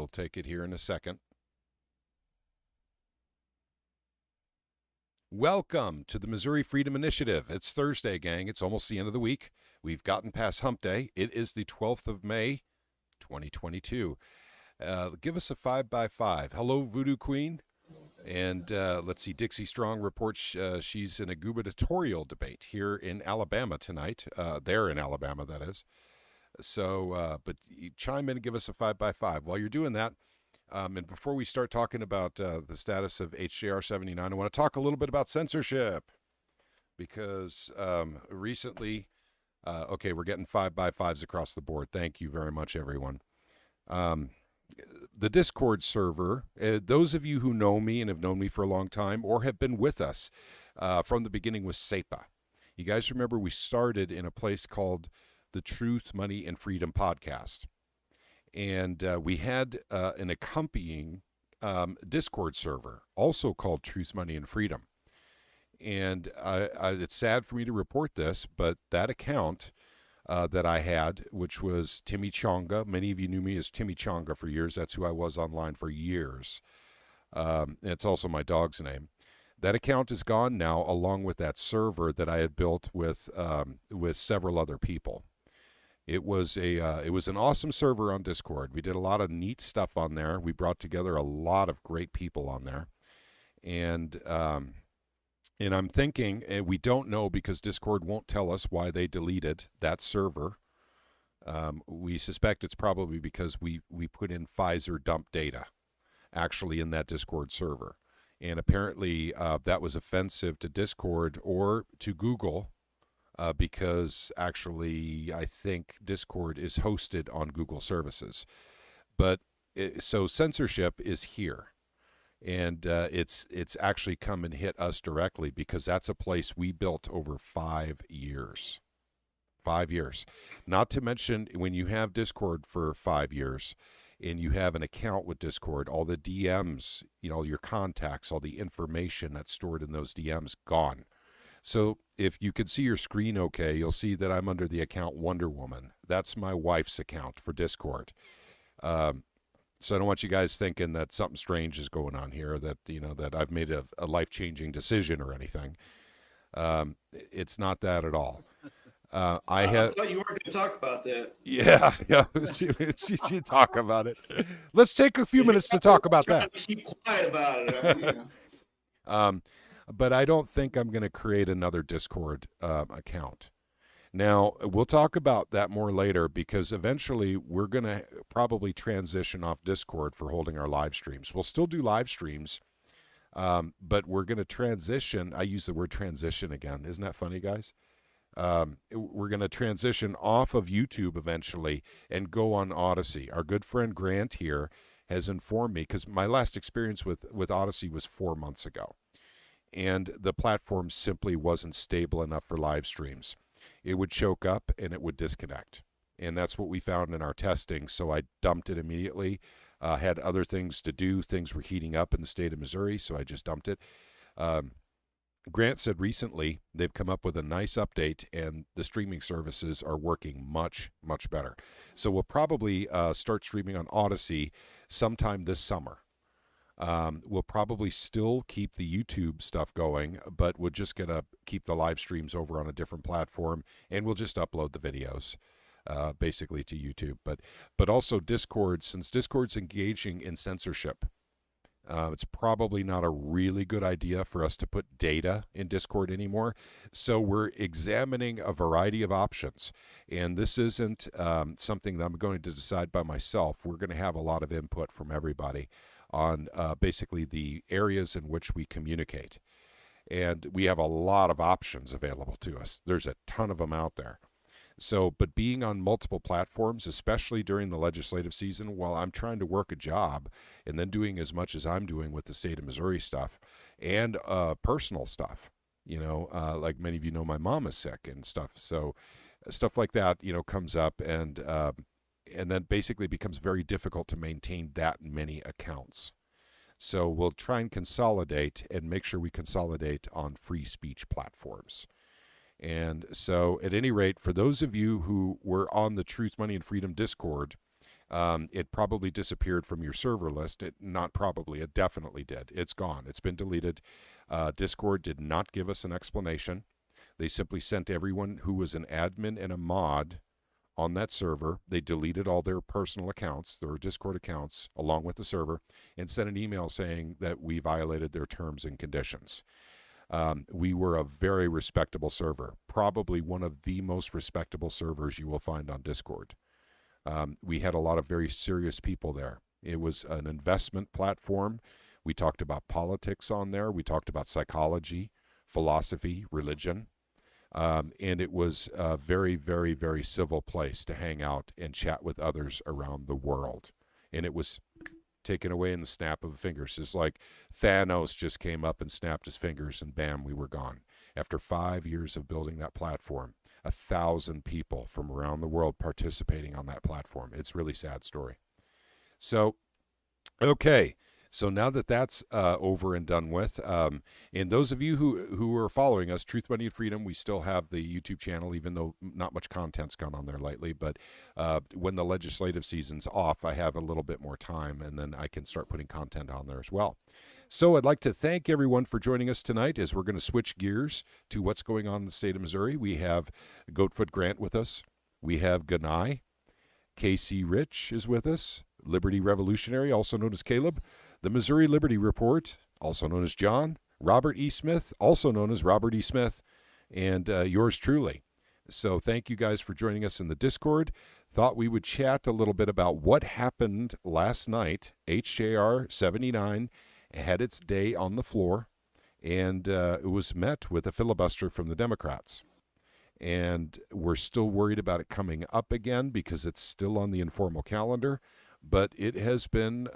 We'll take it here in a second. Welcome to the Missouri Freedom Initiative. It's Thursday, gang. It's almost the end of the week. We've gotten past hump day. It is the 12th of May, 2022. Give us a 5x5. Hello, Voodoo Queen. And let's see, Dixie Strong reports she's in a gubernatorial debate here in Alabama tonight. There in Alabama, that is. So, but you chime in and give us a 5x5. While you're doing that, and before we start talking about the status of HJR 79, I want to talk a little bit about censorship. Because recently, okay, we're getting 5x5s across the board. Thank you very much, everyone. The Discord server, those of you who know me and have known me for a long time or have been with us from the beginning was SEPA. You guys remember we started in a place called the Truth, Money, and Freedom podcast. And we had an accompanying Discord server, also called Truth, Money, and Freedom. And it's sad for me to report this, but that account that I had, which was Timmy Chonga. Many of you knew me as Timmy Chonga for years. That's who I was online for years. It's also my dog's name. That account is gone now, along with that server that I had built with several other people. It was an awesome server on Discord. We did a lot of neat stuff on there. We brought together a lot of great people on there, and I'm thinking, and we don't know because Discord won't tell us why they deleted that server. We suspect it's probably because we put in Pfizer dump data actually in that Discord server. And apparently that was offensive to Discord or to Google because actually I think Discord is hosted on Google services. But so censorship is here. And it's actually come and hit us directly because that's a place we built over 5 years. 5 years. Not to mention when you have Discord for 5 years and you have an account with Discord, all the DMs, your contacts, all the information that's stored in those DMs, gone. So if you can see your screen okay, you'll see that I'm under the account Wonder Woman. That's my wife's account for Discord. So I don't want you guys thinking that something strange is going on here, that that I've made a life-changing decision or anything. It's not that at all. I thought you weren't going to talk about that. Yeah. You talk about it. Let's take a few minutes to talk about that. Keep quiet about it. But I don't think I'm going to create another Discord account. Now, we'll talk about that more later because eventually we're going to probably transition off Discord for holding our live streams. We'll still do live streams, but we're going to transition. I use the word transition again. Isn't that funny, guys? We're going to transition off of YouTube eventually and go on Odyssey. Our good friend Grant here has informed me because my last experience with Odyssey was 4 months ago, and the platform simply wasn't stable enough for live streams. It would choke up and it would disconnect. And that's what we found in our testing. So I dumped it immediately. Had other things to do. Things were heating up in the state of Missouri, so I just dumped it. Grant said recently they've come up with a nice update and the streaming services are working much, much better. So we'll probably start streaming on Odyssey sometime this summer. We'll probably still keep the YouTube stuff going, but we're just going to keep the live streams over on a different platform, and we'll just upload the videos basically to YouTube. But also Discord, since Discord's engaging in censorship, it's probably not a really good idea for us to put data in Discord anymore. So we're examining a variety of options, and this isn't something that I'm going to decide by myself. We're going to have a lot of input from everybody on basically the areas in which we communicate. And we have a lot of options available to us. There's a ton of them out there. So, but being on multiple platforms, especially during the legislative season, while I'm trying to work a job and then doing as much as I'm doing with the state of Missouri stuff and personal stuff, like many of you know, my mom is sick and stuff. So stuff like that, comes up and then basically becomes very difficult to maintain that many accounts. So we'll try and consolidate and make sure we consolidate on free speech platforms. And so at any rate, for those of you who were on the Truth, Money, and Freedom Discord, It probably disappeared from your server list. Not probably, it definitely did. It's gone. It's been deleted. Discord did not give us an explanation. They simply sent everyone who was an admin and a mod on that server. They deleted all their personal accounts, their Discord accounts, along with the server, and sent an email saying that we violated their terms and conditions. We were a very respectable server, probably one of the most respectable servers you will find on Discord. We had a lot of very serious people there. It was an investment platform. We talked about politics on there. We talked about psychology, philosophy, religion. And it was a very, very, very civil place to hang out and chat with others around the world. And it was taken away in the snap of fingers. It's like Thanos just came up and snapped his fingers and bam, we were gone. After 5 years of building that platform, 1,000 people from around the world participating on that platform. It's a really sad story. So, okay. So now that that's over and done with, and those of you who are following us, Truth, Money, and Freedom, we still have the YouTube channel, even though not much content's gone on there lately. But when the legislative season's off, I have a little bit more time, and then I can start putting content on there as well. So I'd like to thank everyone for joining us tonight as we're going to switch gears to what's going on in the state of Missouri. We have Goatfoot Grant with us. We have Ganai. Casey Rich is with us. Liberty Revolutionary, also known as Caleb. The Missouri Liberty Report, also known as John. Robert E. Smith, also known as Robert E. Smith. And yours truly. So thank you guys for joining us in the Discord. Thought we would chat a little bit about what happened last night. HJR 79 had its day on the floor, and it was met with a filibuster from the Democrats. And we're still worried about it coming up again because it's still on the informal calendar, but it has been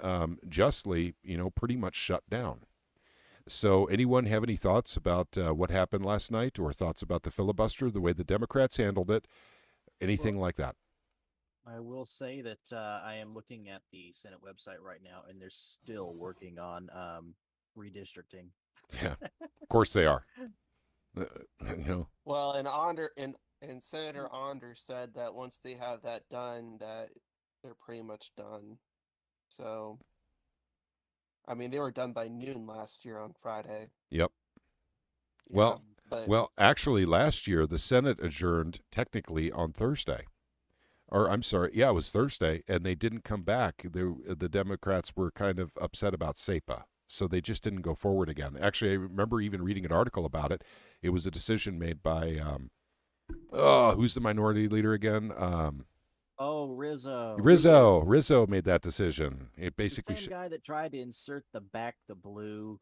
justly, pretty much shut down. So anyone have any thoughts about what happened last night, or thoughts about the filibuster, the way the Democrats handled it, anything like that? I will say that I am looking at the Senate website right now, and they're still working on redistricting. Yeah, of course they are. Well, and Senator Onder said that once they have that done, that they're pretty much done. So, I mean, they were done by noon last year on Friday. Yep. Yeah, Well, actually, last year the Senate adjourned technically on Thursday. Or I'm sorry, yeah, it was Thursday, and they didn't come back. The Democrats were kind of upset about SEPA, so they just didn't go forward again. Actually, I remember even reading an article about it. It was a decision made by, who's the minority leader again? Rizzo. Rizzo made that decision. It basically the same guy that tried to insert the Back the Blue.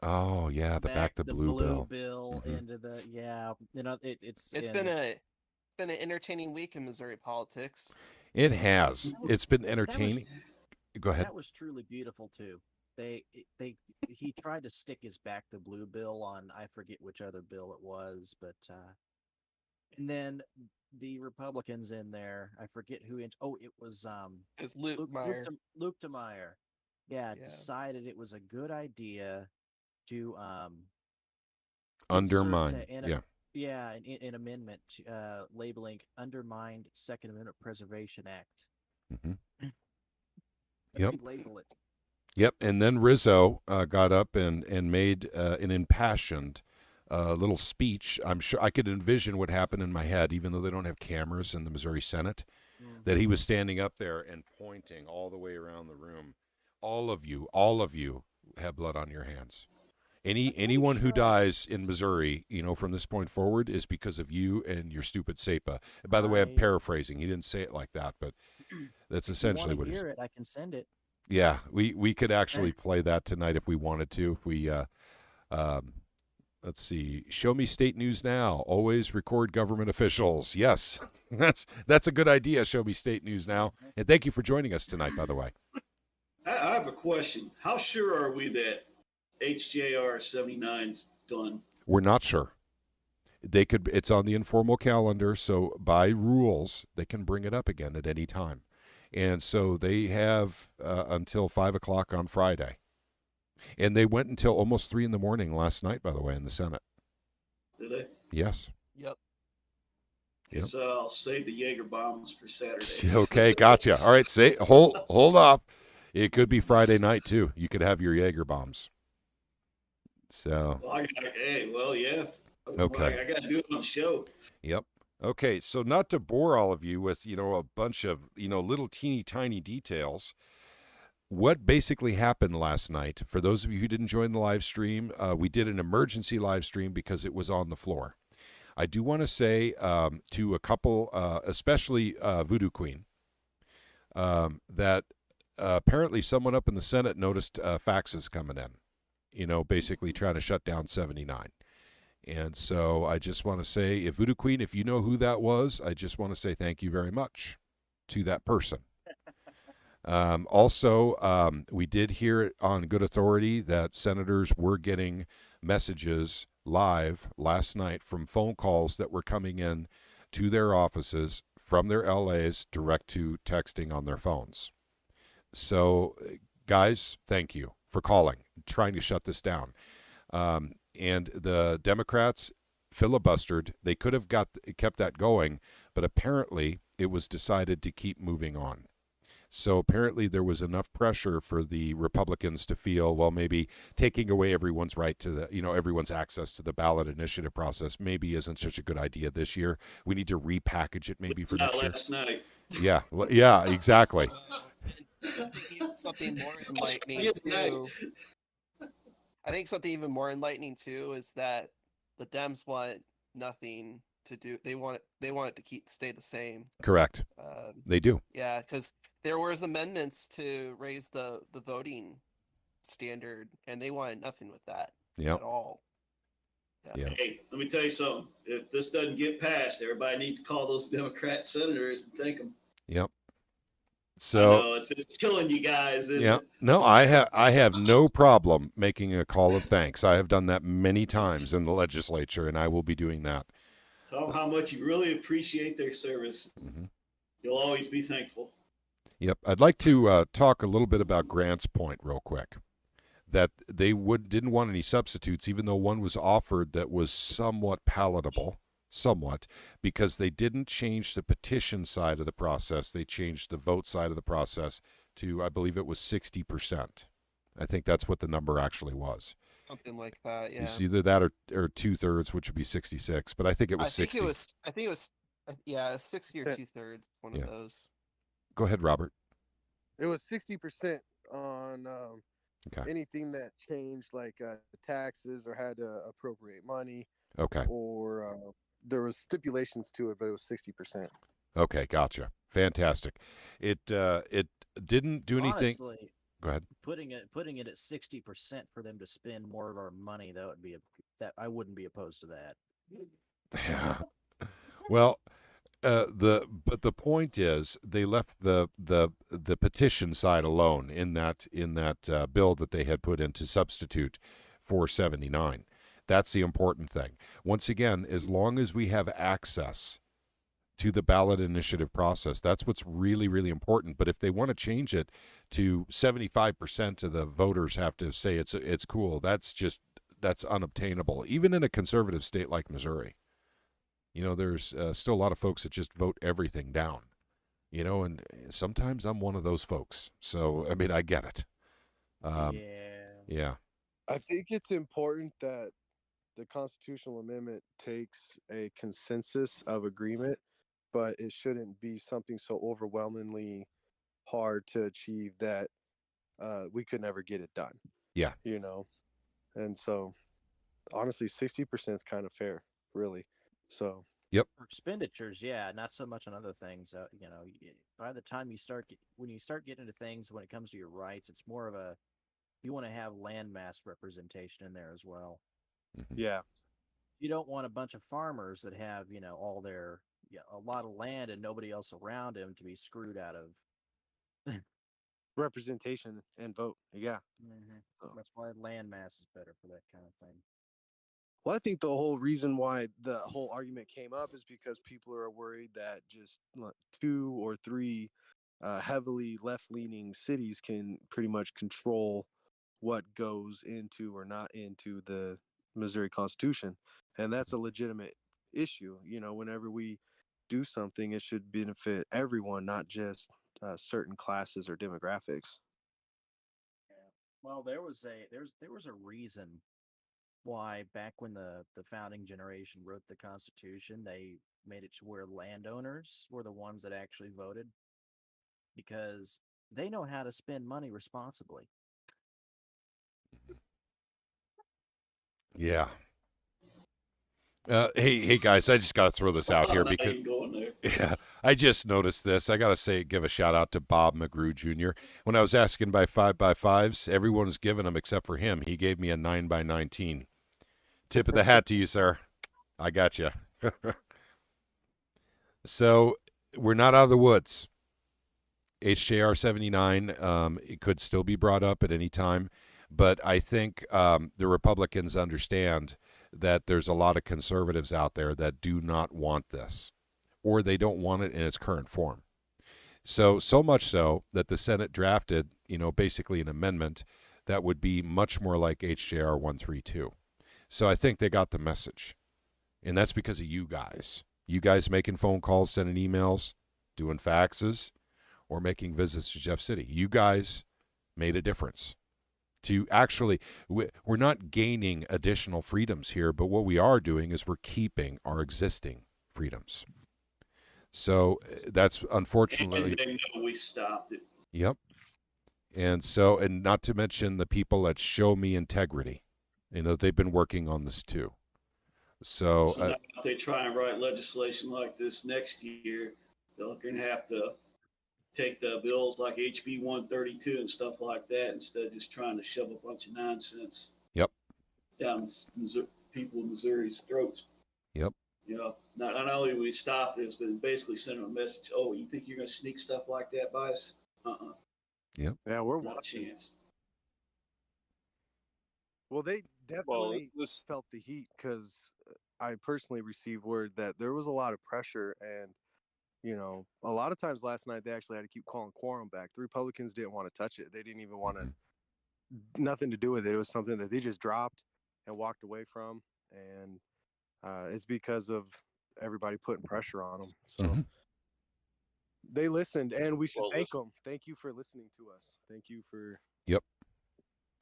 Oh yeah, the Back the Blue bill mm-hmm. into the it's been an entertaining week in Missouri politics. It has. It's been entertaining. Go ahead. That was truly beautiful too. He tried to stick his Back the Blue bill on, I forget which other bill it was, but and then the Republicans in there, I forget who. It was it's Luke Meyer. Luke DeMeyer, yeah, decided it was a good idea to undermine. An amendment labeling undermined Second Amendment Preservation Act. Mm-hmm. Yep. Label it. Yep, and then Rizzo got up and made an impassioned little speech. I'm sure I could envision what happened in my head, even though they don't have cameras in the Missouri Senate, that he was standing up there and pointing all the way around the room. All of you have blood on your hands. Anyone who dies in Missouri, from this point forward, is because of you and your stupid SEPA. By the way, I'm paraphrasing. He didn't say it like that, but that's essentially what he said. I can send it. Yeah, we could actually play that tonight if we wanted to. If we let's see, show me state news now. Always record government officials. Yes, that's a good idea. Show me state news now. And thank you for joining us tonight, by the way. I have a question. How sure are we that HJR 79's done? We're not sure. It's on the informal calendar, so by rules, they can bring it up again at any time. And so they have until 5 o'clock on Friday. And they went until almost 3 in the morning last night, by the way, in the Senate. Did they? Yes. Yep. Yep. So I'll save the Jaeger bombs for Saturday. Okay, gotcha. All right, say hold off. It could be Friday night too. You could have your Jaeger bombs. So Well, hey, well, yeah. okay. I got to do it on the show. Yep. Okay, so not to bore all of you with, a bunch of, little teeny tiny details. What basically happened last night, for those of you who didn't join the live stream, we did an emergency live stream because it was on the floor. I do want to say to a couple, especially Voodoo Queen, that apparently someone up in the Senate noticed faxes coming in, basically trying to shut down 79. And so I just want to say, if Voodoo Queen, if you know who that was, I just want to say thank you very much to that person. Also, we did hear on good authority that senators were getting messages live last night from phone calls that were coming in to their offices from their LAs direct to texting on their phones. So, guys, thank you for calling, trying to shut this down. And the Democrats filibustered. They could have kept that going, but apparently it was decided to keep moving on. So apparently there was enough pressure for the Republicans to feel, well, maybe taking away everyone's right to everyone's access to the ballot initiative process maybe isn't such a good idea this year. We need to repackage it maybe for next year. Last night. Yeah, exactly. Something more enlightening too. I think something even more enlightening too is that the Dems want nothing to do. They want it to stay the same. Correct. They do. Yeah, because there was amendments to raise the voting standard, and they wanted nothing with that at all. Yeah. Hey, let me tell you something. If this doesn't get passed, everybody needs to call those Democrat senators and thank them. Yep. So I know, it's killing you guys. Yeah. No, I have no problem making a call of thanks. I have done that many times in the legislature, and I will be doing that. Tell them how much you really appreciate their service. Mm-hmm. You'll always be thankful. Yep. I'd like to talk a little bit about Grant's point real quick. That they didn't want any substitutes, even though one was offered that was somewhat palatable. Somewhat, because they didn't change the petition side of the process. They changed the vote side of the process to, I believe it was 60%. I think that's what the number actually was. Something like that, yeah. It's either that or 2/3, which would be 66, but I think it was 60. I think it was, 60 or 2/3, one of those. Go ahead, Robert. It was 60% on anything that changed, like taxes or had to appropriate money. Okay. Or there was stipulations to it, but it was 60%. Okay, gotcha. Fantastic. It didn't do anything. Honestly, go ahead. Putting it at 60% for them to spend more of our money, that I wouldn't be opposed to that. Yeah. Well, but the point is they left the petition side alone in that bill that they had put in to substitute for 79. That's the important thing. Once again, as long as we have access to the ballot initiative process, that's what's really, really important. But if they want to change it to 75% of the voters have to say it's cool, that's unobtainable. Even in a conservative state like Missouri, there's still a lot of folks that just vote everything down. And sometimes I'm one of those folks. So I mean, I get it. Yeah. I think it's important that the constitutional amendment takes a consensus of agreement, but it shouldn't be something so overwhelmingly hard to achieve that we could never get it done. Yeah. And so honestly, 60% is kind of fair, really. So yep. For expenditures, yeah, not so much on other things. By the time when you start getting into things when it comes to your rights, it's more of you want to have landmass representation in there as well. Mm-hmm. Yeah. You don't want a bunch of farmers that have, all their, a lot of land and nobody else around them to be screwed out of representation and vote. Yeah. Mm-hmm. So that's why landmass is better for that kind of thing. Well, I think the whole reason why the whole argument came up is because people are worried that just 2 or 3 heavily left-leaning cities can pretty much control what goes into or not into the Missouri Constitution. And that's a legitimate issue. Whenever we do something, it should benefit everyone, not just certain classes or demographics. Well, there was a reason why back when the founding generation wrote the Constitution, they made it to where landowners were the ones that actually voted because they know how to spend money responsibly. Yeah. Hey guys, I just got to throw this out here I'm not because even going there. yeah, I just noticed this. I got to say, give a shout out to Bob McGrew Jr. When I was asking by 5x5s, everyone was giving them except for him. He gave me a 9x19. Tip of the hat to you, sir. I got you. So we're not out of the woods. HJR 79, it could still be brought up at any time, but I think the Republicans understand that there's a lot of conservatives out there that do not want this, or they don't want it in its current form. So much so that the Senate drafted, basically an amendment that would be much more like HJR 132. So I think they got the message, and that's because of you guys. You guys making phone calls, sending emails, doing faxes, or making visits to Jeff City. You guys made a difference. To actually, we're not gaining additional freedoms here, but what we are doing is we're keeping our existing freedoms. So that's unfortunately. And they know we stopped it. Yep. And not to mention the people at Show Me Integrity. They've been working on this too. So now if they try and write legislation like this next year, they're going to have to take the bills like HB 132 and stuff like that instead of just trying to shove a bunch of nonsense down people in Missouri's throats. Yep. Not only do we stop this, but basically send them a message. Oh, you think you're going to sneak stuff like that by us? Yep. Yeah, we're Not a watching. chance. Well, they definitely felt the heat because I personally received word that there was a lot of pressure, and a lot of times last night they actually had to keep calling quorum back. The Republicans didn't want to touch it. They didn't even want nothing to do with it. It was something that they just dropped and walked away from, and it's because of everybody putting pressure on them. So they listened, and we should thank them. Thank you for listening to us. Thank you for. Yep.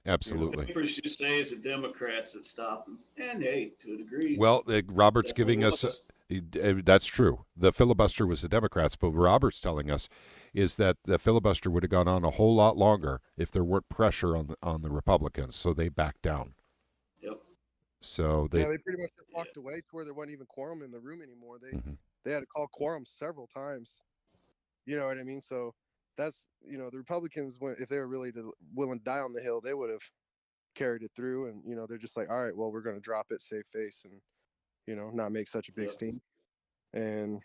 Absolutely. The papers should say it's the Democrats that stopped them, and hey, to a degree. Well, Robert's giving us. That's true. The filibuster was the Democrats, but Robert's telling us is that the filibuster would have gone on a whole lot longer if there weren't pressure on the Republicans, so they backed down. Yep. So they pretty much just walked away to where there wasn't even quorum in the room anymore. They had to call quorum several times. You know what I mean? So that's the Republicans, if they were really willing to die on the Hill, they would have carried it through. And they're just like, all right, well, we're going to drop it, save face, and not make such a big stink. And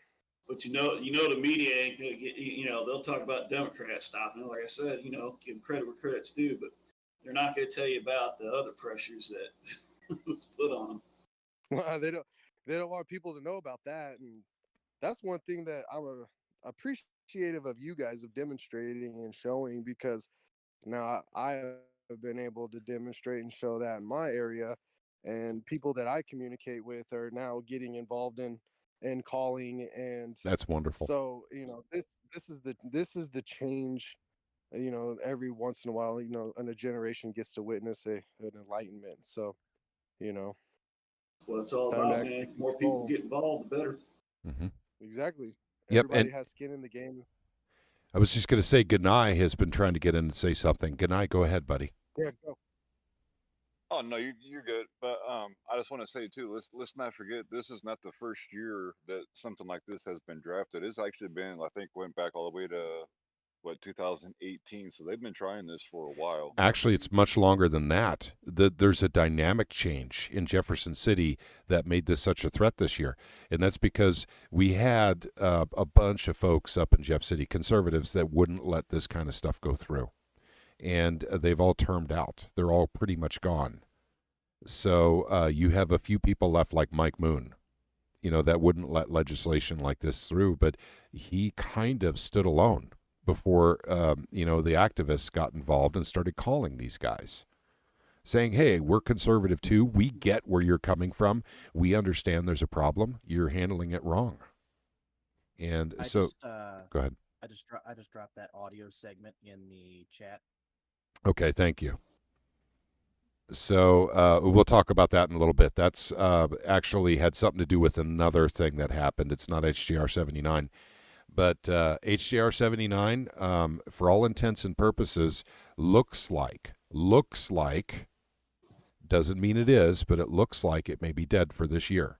but the media ain't gonna get. They'll talk about Democrats stopping. Like I said, give credit where credit's due, but they're not going to tell you about the other pressures that was put on them. Well, they don't want people to know about that, and that's one thing that I'm appreciative of you guys of demonstrating and showing, because now I have been able to demonstrate and show that in my area. And people that I communicate with are now getting involved in calling, and that's wonderful. So this is the change. Every once in a while, and a generation gets to witness an enlightenment. So, well, it's all about, man. The more people get involved, the better. Exactly. Yep. Everybody has skin in the game. I was just going to say, Ganai has been trying to get in and say something. Ganai, go ahead, buddy. Yeah, go. Oh no, you're good. But I just want to say too, let's not forget, this is not the first year that something like this has been drafted. It's actually been, I think, went back all the way to 2018. So they've been trying this for a while. Actually, it's much longer than that. There's a dynamic change in Jefferson City that made this such a threat this year, and that's because we had a bunch of folks up in Jeff City, conservatives, that wouldn't let this kind of stuff go through. And they've all termed out. They're all pretty much gone. So you have a few people left, like Mike Moon, that wouldn't let legislation like this through. But he kind of stood alone before, the activists got involved and started calling these guys, saying, hey, we're conservative too. We get where you're coming from. We understand there's a problem. You're handling it wrong. And I so, just go ahead. I just dropped that audio segment in the chat. Okay, thank you. So we'll talk about that in a little bit. That's actually had something to do with another thing that happened. It's not HJR 79. But HJR 79, for all intents and purposes, looks like, doesn't mean it is, but it looks like it may be dead for this year.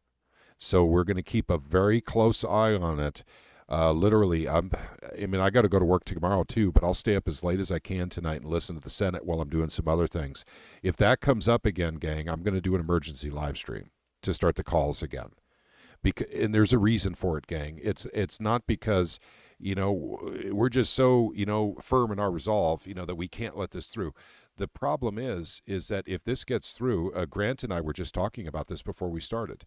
So we're going to keep a very close eye on it. Literally, I got to go to work tomorrow too, but I'll stay up as late as I can tonight and listen to the Senate while I'm doing some other things. If that comes up again, gang, I'm going to do an emergency live stream to start the calls again. And there's a reason for it, gang. It's not because, we're just so, firm in our resolve, that we can't let this through. The problem is that if this gets through, Grant and I were just talking about this before we started.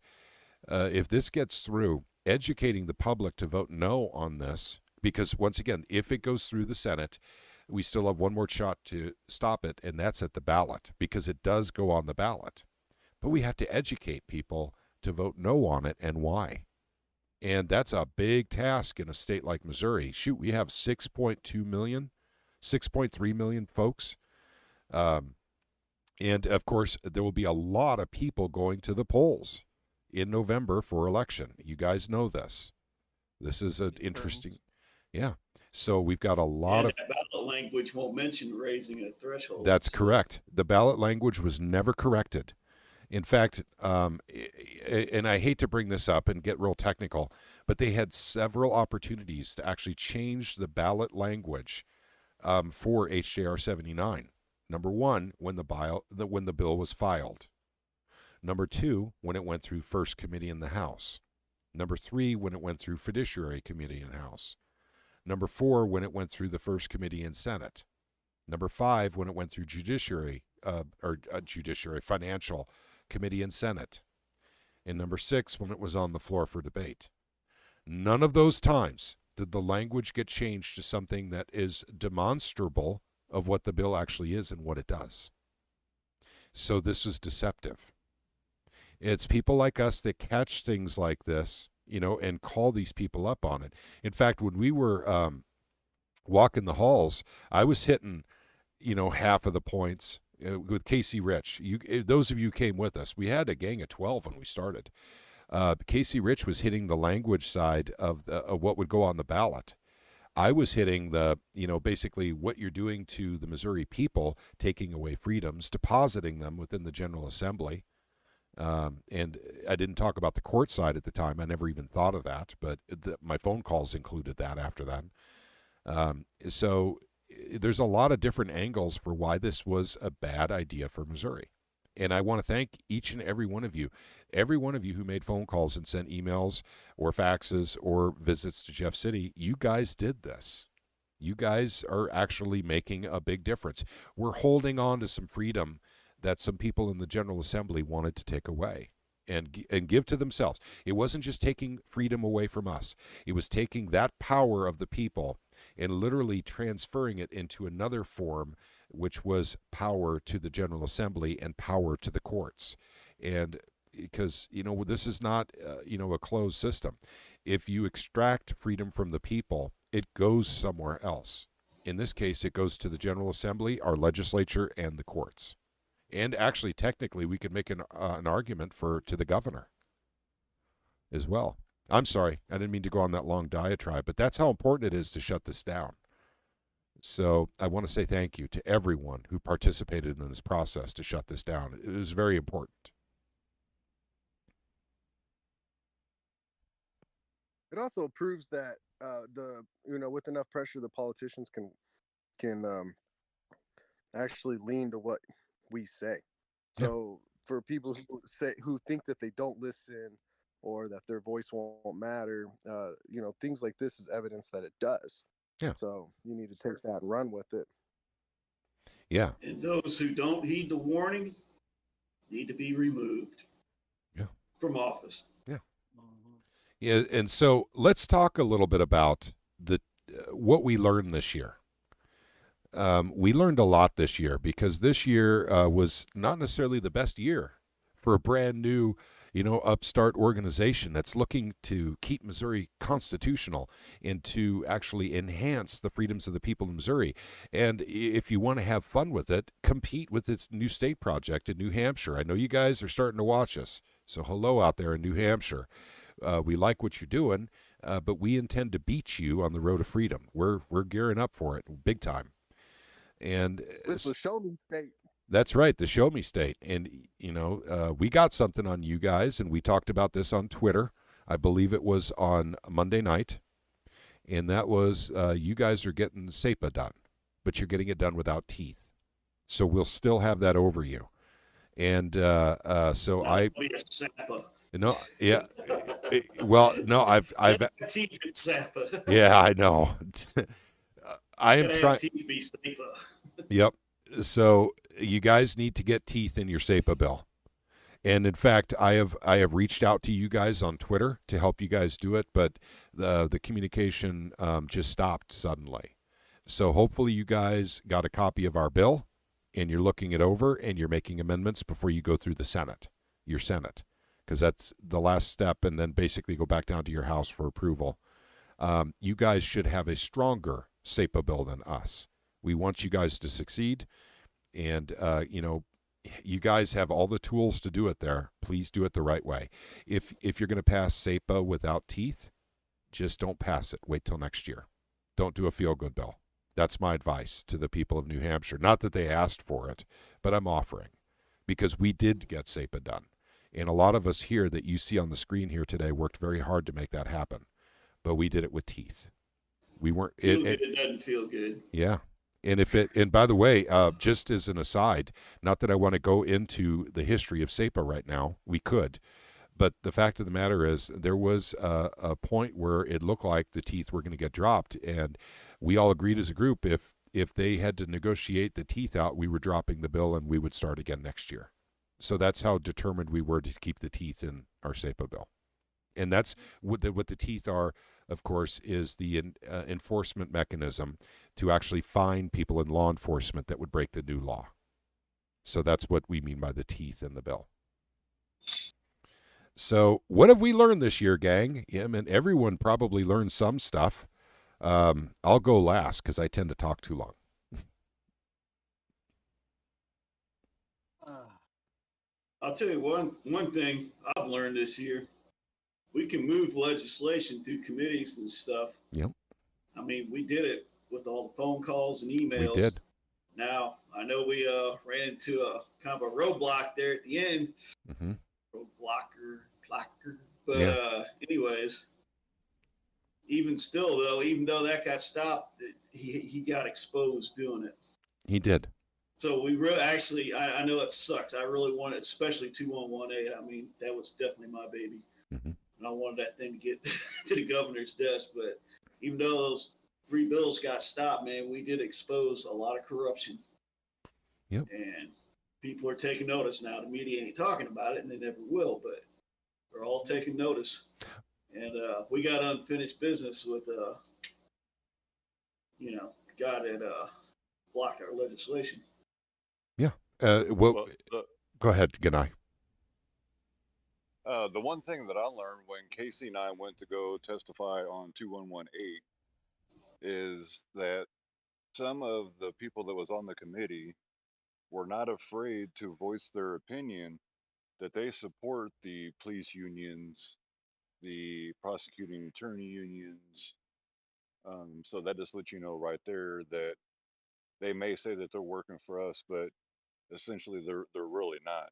If this gets through, educating the public to vote no on this, because once again, if it goes through the Senate, we still have one more shot to stop it, and that's at the ballot, because it does go on the ballot. But we have to educate people to vote no on it and why. And that's a big task in a state like Missouri. Shoot, we have 6.2 million, 6.3 million folks. And of course, there will be a lot of people going to the polls in November for election. You guys know this. This is an interesting, yeah. So we've got a lot And of that ballot language won't mention raising a threshold. That's so- correct. The ballot language was never corrected. In fact, and I hate to bring this up and get real technical, but they had several opportunities to actually change the ballot language for HJR 79. Number one, when the bill was filed. Number two, when it went through first committee in the House. Number three, when it went through fiduciary committee in the House. Number four, when it went through the first committee in Senate. Number five, when it went through judiciary financial committee in Senate. And number six, when it was on the floor for debate. None of those times did the language get changed to something that is demonstrable of what the bill actually is and what it does. So this is deceptive. It's people like us that catch things like this, and call these people up on it. In fact, when we were walking the halls, I was hitting, half of the points with Casey Rich. Those of you who came with us, we had a gang of 12 when we started. Casey Rich was hitting the language side of what would go on the ballot. I was hitting the, basically what you're doing to the Missouri people, taking away freedoms, depositing them within the General Assembly. And I didn't talk about the court side at the time. I never even thought of that, but my phone calls included that after that. So there's a lot of different angles for why this was a bad idea for Missouri. And I want to thank each and every one of you who made phone calls and sent emails or faxes or visits to Jeff City. You guys did this. You guys are actually making a big difference. We're holding on to some freedom that some people in the General Assembly wanted to take away and give to themselves. It wasn't just taking freedom away from us. It was taking that power of the people and literally transferring it into another form, which was power to the General Assembly and power to the courts. And because, this is not, a closed system. If you extract freedom from the people, it goes somewhere else. In this case, it goes to the General Assembly, our legislature, and the courts. And actually, technically, we could make an argument to the governor as well. I'm sorry, I didn't mean to go on that long diatribe, but that's how important it is to shut this down. So I want to say thank you to everyone who participated in this process to shut this down. It was very important. It also proves that with enough pressure, the politicians can actually lean to what we say. So for people who think that they don't listen or that their voice won't matter, things like this is evidence that it does. Yeah. So you need to take that and run with it. Yeah. And those who don't heed the warning need to be removed. From office. Yeah. Yeah. And so let's talk a little bit about what we learned this year. We learned a lot this year because this year was not necessarily the best year for a brand new, upstart organization that's looking to keep Missouri constitutional and to actually enhance the freedoms of the people of Missouri. And if you want to have fun with it, compete with its new state project in New Hampshire. I know you guys are starting to watch us, so hello out there in New Hampshire. We like what you're doing, but we intend to beat you on the road to freedom. We're gearing up for it big time. And This was show me state. that's right, the show me state. And, we got something on you guys, and we talked about this on Twitter. I believe it was on Monday night. And that was you guys are getting SEPA done, but you're getting it done without teeth. So we'll still have that over you. And so That'll be a Zappa. no, yeah. Well, no, I've Teeth and Zappa. yeah, I know. I am Gotta have trying. teeth be Zappa. Yep. So you guys need to get teeth in your SEPA bill. And in fact, I have reached out to you guys on Twitter to help you guys do it, but the communication just stopped suddenly. So hopefully you guys got a copy of our bill, and you're looking it over, and you're making amendments before you go through the Senate, your Senate, because that's the last step, and then basically go back down to your House for approval. You guys should have a stronger SEPA bill than us. We want you guys to succeed, and you guys have all the tools to do it there. Please do it the right way. If you're going to pass SEPA without teeth, just don't pass it. Wait till next year. Don't do a feel-good bill. That's my advice to the people of New Hampshire. Not that they asked for it, but I'm offering, because we did get SEPA done. And a lot of us here that you see on the screen here today worked very hard to make that happen, but we did it with teeth. We weren't. It doesn't feel good. Yeah. And by the way, just as an aside, not that I want to go into the history of SEPA right now, we could, but the fact of the matter is there was a point where it looked like the teeth were going to get dropped, and we all agreed as a group if they had to negotiate the teeth out, we were dropping the bill and we would start again next year. So that's how determined we were to keep the teeth in our SEPA bill. And that's what the teeth are, of course, is the enforcement mechanism to actually fine people in law enforcement that would break the new law. So that's what we mean by the teeth in the bill. So what have we learned this year, gang? Yeah, I mean, everyone probably learned some stuff. I'll go last because I tend to talk too long. I'll tell you one thing I've learned this year. We can move legislation through committees and stuff. Yep. I mean, we did it with all the phone calls and emails. We did. Now, I know we ran into a kind of a roadblock there at the end. Mm-hmm. Roadblocker. But Yeah. Anyways, even though that got stopped, he got exposed doing it. He did. So we really actually, I know it sucks. I really wanted, especially 2118. I mean, that was definitely my baby. Mm-hmm. And I wanted that thing to get to the governor's desk. But even though those 3 bills got stopped, man, we did expose a lot of corruption. Yep. And people are taking notice now. The media ain't talking about it, and they never will, but they're all taking notice. And we got unfinished business with, the guy that blocked our legislation. Yeah. Well, Go ahead, Ganai. the one thing that I learned when Casey and I went to go testify on 2118 is that some of the people that was on the committee were not afraid to voice their opinion that they support the police unions, the prosecuting attorney unions. So that just lets you know right there that they may say that they're working for us, but essentially they're really not.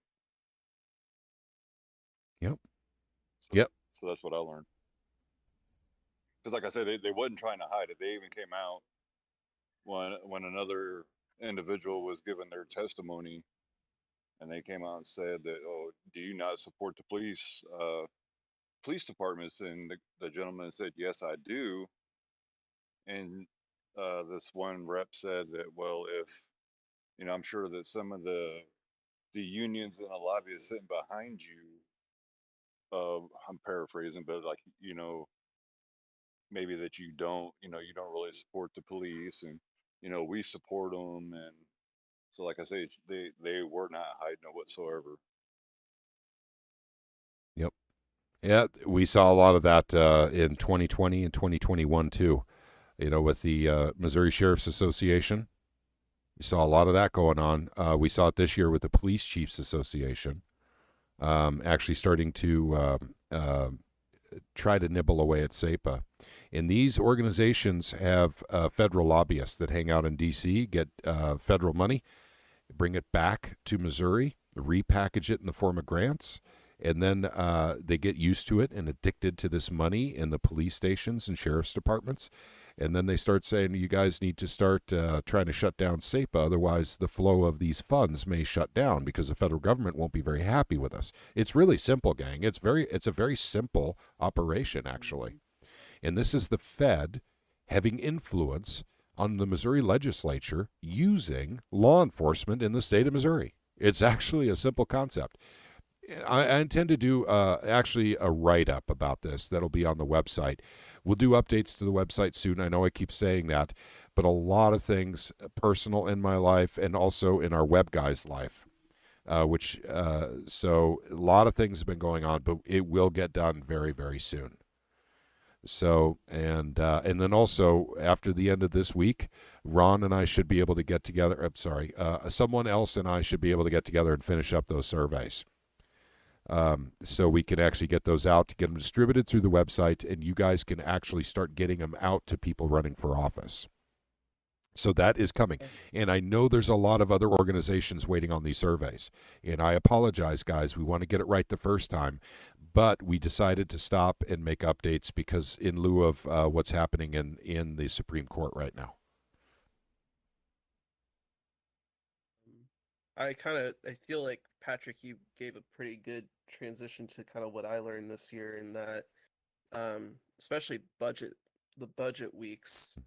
Yep. So, Yep. So that's what I learned. Because like I said, they wasn't trying to hide it. They even came out when another individual was giving their testimony, and they came out and said that, oh, do you not support the police departments? And the gentleman said, yes, I do. And this one rep said that, well, if I'm sure that some of the unions and the lobbyists sitting behind you, I'm paraphrasing, but like maybe that you don't really support the police, and we support them. And so like I say, they were not hiding it whatsoever. Yeah, we saw a lot of that in 2020 and 2021 too. You know, with the Missouri Sheriff's Association, we saw a lot of that going on. We saw it this year with the Police Chiefs Association, actually starting to try to nibble away at SEPA. And these organizations have federal lobbyists that hang out in D.C., get federal money, bring it back to Missouri, repackage it in the form of grants, and then they get used to it and addicted to this money in the police stations and sheriff's departments. And then they start saying, you guys need to start trying to shut down SEPA, otherwise the flow of these funds may shut down because the federal government won't be very happy with us. It's really simple, gang. It's a very simple operation, actually. And this is the Fed having influence on the Missouri legislature using law enforcement in the state of Missouri. It's actually a simple concept. I intend to do actually a write-up about this that'll be on the website. We'll do updates to the website soon. I know I keep saying that, but a lot of things personal in my life and also in our web guy's life, so a lot of things have been going on, but it will get done very, very soon. So, and then also after the end of this week, Ron and I should be able to get together. I'm sorry, someone else and I should be able to get together and finish up those surveys. So we can actually get those out, to get them distributed through the website, and you guys can actually start getting them out to people running for office. So that is coming. And I know there's a lot of other organizations waiting on these surveys. And I apologize, guys. We want to get it right the first time. But we decided to stop and make updates because in lieu of what's happening in the Supreme Court right now. I feel like, Patrick, you gave a pretty good transition to kind of what I learned this year, in that especially the budget weeks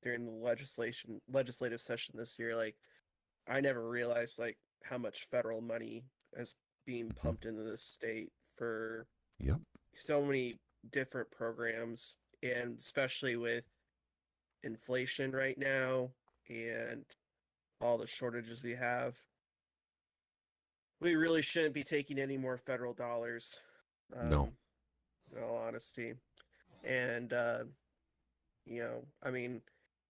during the legislative session this year, like I never realized like how much federal money is being pumped into this state for Yep. so many different programs, and especially with inflation right now and all the shortages we have, we really shouldn't be taking any more federal dollars. No. In all honesty. And I mean,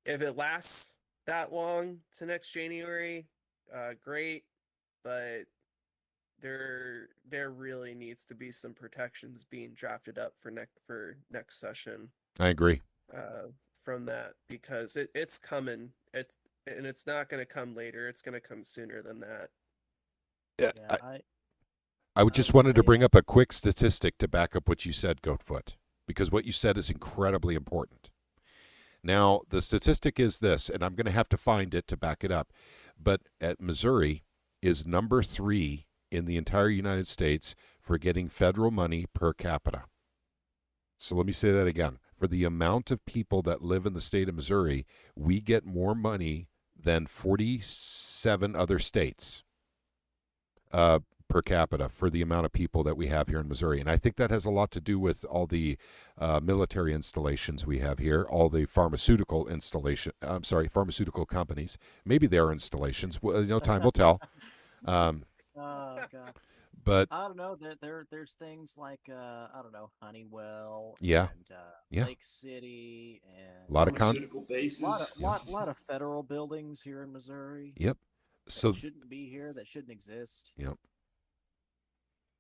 if it lasts that long to next January, great, but there really needs to be some protections being drafted up for next session. I agree. From that, because it's coming. It's not going to come later. It's going to come sooner than that. Yeah, I would just would wanted to say bring up a quick statistic to back up what you said, Goatfoot, because what you said is incredibly important. Now, the statistic is this, and I'm going to have to find it to back it up, but at Missouri is number 3 in the entire United States for getting federal money per capita. So let me say that again. For the amount of people that live in the state of Missouri, we get more money than 47 other states per capita for the amount of people that we have here in Missouri. And I think that has a lot to do with all the military installations we have here, all the pharmaceutical companies. Maybe they're installations. Well, time will tell. Oh God. But I don't know. There's things like I don't know, Honeywell. Yeah. And, Yeah. Lake City and a lot of Pharmaceutical bases. lot of federal buildings here in Missouri. Yep. So that shouldn't be here. That shouldn't exist. Yep.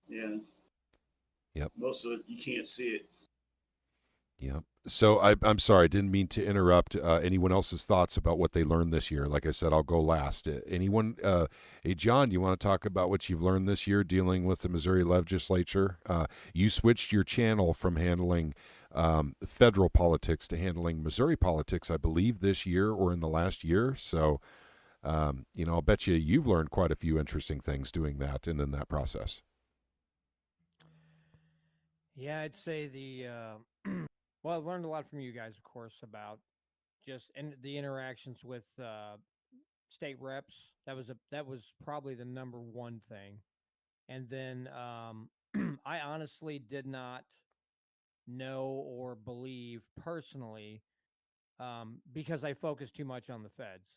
Yeah. Yep. Most of it, you can't see it. Yeah. So I'm sorry, I didn't mean to interrupt anyone else's thoughts about what they learned this year. Like I said, I'll go last. Anyone? Hey, John, you want to talk about what you've learned this year dealing with the Missouri legislature? You switched your channel from handling federal politics to handling Missouri politics, I believe, this year or in the last year. So, I'll bet you've learned quite a few interesting things doing that and in that process. Yeah, I'd say well, I've learned a lot from you guys, of course, about just the interactions with state reps. That was probably the number one thing. And then I honestly did not know or believe personally, because I focused too much on the feds,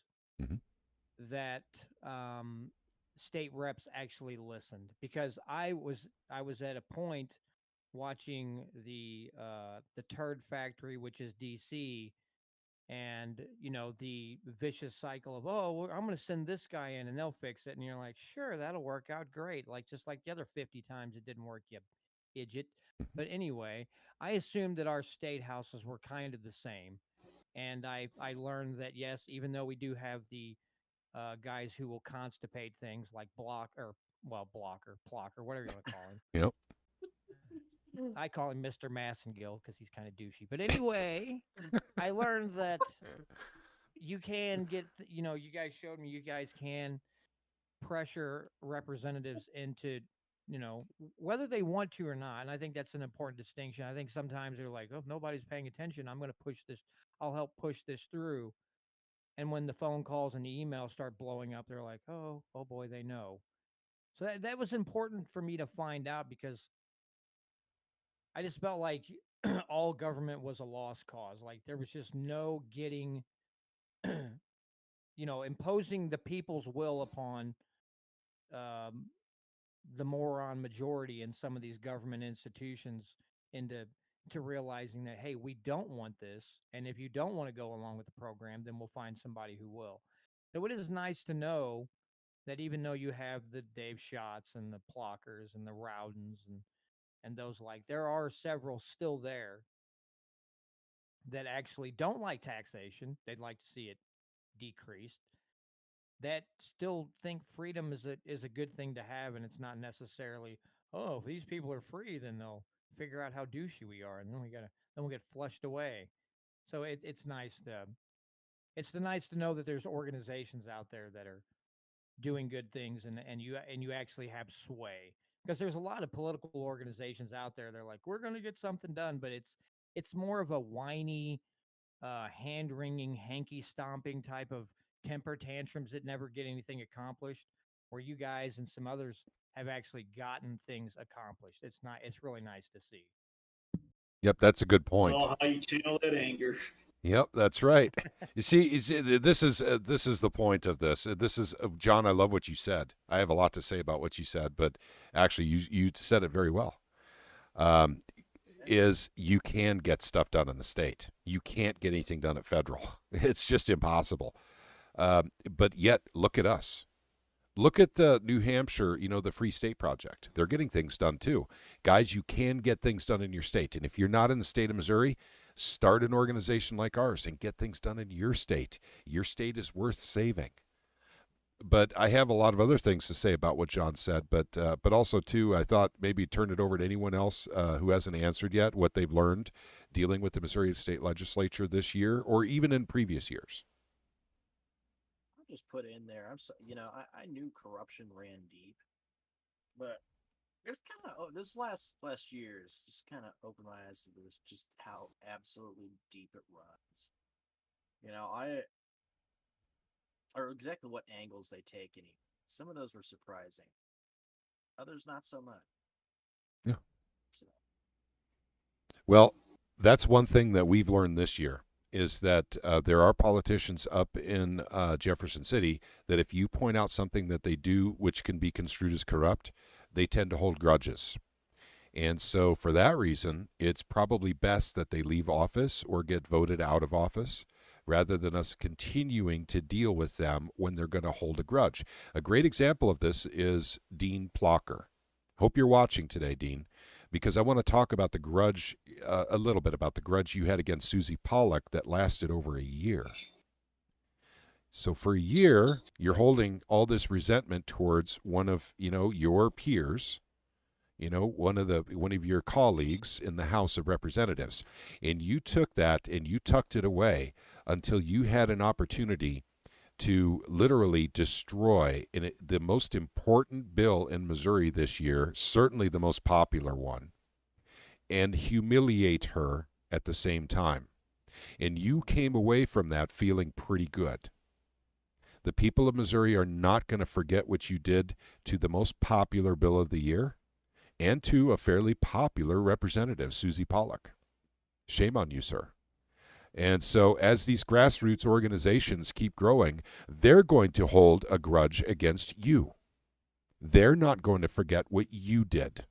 that state reps actually listened. Because I was at a point watching the turd factory, which is DC, and the vicious cycle of, oh, well, I'm going to send this guy in and they'll fix it, and you're like, sure, that'll work out great, like just like the other 50 times it didn't work, you idiot. But anyway, I assumed that our state houses were kind of the same, and I learned that yes, even though we do have the guys who will constipate things like Blocker, whatever you want to call him. Yep. I call him Mr. Massengill because he's kind of douchey. But anyway, I learned that you can get, you guys showed me you guys can pressure representatives into, whether they want to or not. And I think that's an important distinction. I think sometimes they're like, oh, if nobody's paying attention, I'm going to push this. I'll help push this through. And when the phone calls and the emails start blowing up, they're like, oh boy, they know. So that was important for me to find out, because I just felt like all government was a lost cause. Like there was just no getting, imposing the people's will upon um, the moron majority in some of these government institutions into realizing that, hey, we don't want this, and if you don't want to go along with the program, then we'll find somebody who will. So it is nice to know that even though you have the Dave Schatz and the Plockers and the Rowdens and those, like, there are several still there that actually don't like taxation. They'd like to see it decreased, that still think freedom is a good thing to have, and it's not necessarily, oh, if these people are free, then they'll figure out how douchey we are, and then we'll get flushed away. So it's nice to know that there's organizations out there that are doing good things, and you actually have sway, because there's a lot of political organizations out there. They're like, we're going to get something done, but it's more of a whiny, hand wringing, hanky stomping type of temper tantrums that never get anything accomplished. Where you guys and some others have actually gotten things accomplished. It's really nice to see. Yep, that's a good It's point. all how you channel that anger. Yep, that's right. You see, this is the point of this. This is John. I love what you said. I have a lot to say about what you said, but actually, you said it very well. Is you can get stuff done in the state. You can't get anything done at federal. It's just impossible. But yet, look at us. Look at the New Hampshire, the Free State Project. They're getting things done too. Guys, you can get things done in your state. And if you're not in the state of Missouri, start an organization like ours and get things done in your state. Your state is worth saving. But I have a lot of other things to say about what John said, but also too, I thought maybe turn it over to anyone else who hasn't answered yet what they've learned dealing with the Missouri State Legislature this year, or even in previous years. I'll just put in there. I knew corruption ran deep, but it's kind of this last year has just kind of opened my eyes to this, just how absolutely deep it runs. Or exactly what angles they take, and some of those were surprising, others not so much. Yeah. So. Well, that's one thing that we've learned this year, is that there are politicians up in Jefferson City that if you point out something that they do which can be construed as corrupt, they tend to hold grudges. And so for that reason, it's probably best that they leave office or get voted out of office, rather than us continuing to deal with them when they're going to hold a grudge. A great example of this is Dean Plocker. Hope you're watching today, Dean, because I want to talk about the grudge, a little bit about the grudge you had against Susie Pollock that lasted over a year. So for a year, you're holding all this resentment towards one of, your peers, one of your colleagues in the House of Representatives, and you took that and you tucked it away until you had an opportunity to literally destroy the most important bill in Missouri this year, certainly the most popular one, and humiliate her at the same time. And you came away from that feeling pretty good. The people of Missouri are not going to forget what you did to the most popular bill of the year and to a fairly popular representative, Susie Pollock. Shame on you, sir. And so as these grassroots organizations keep growing, they're going to hold a grudge against you. They're not going to forget what you did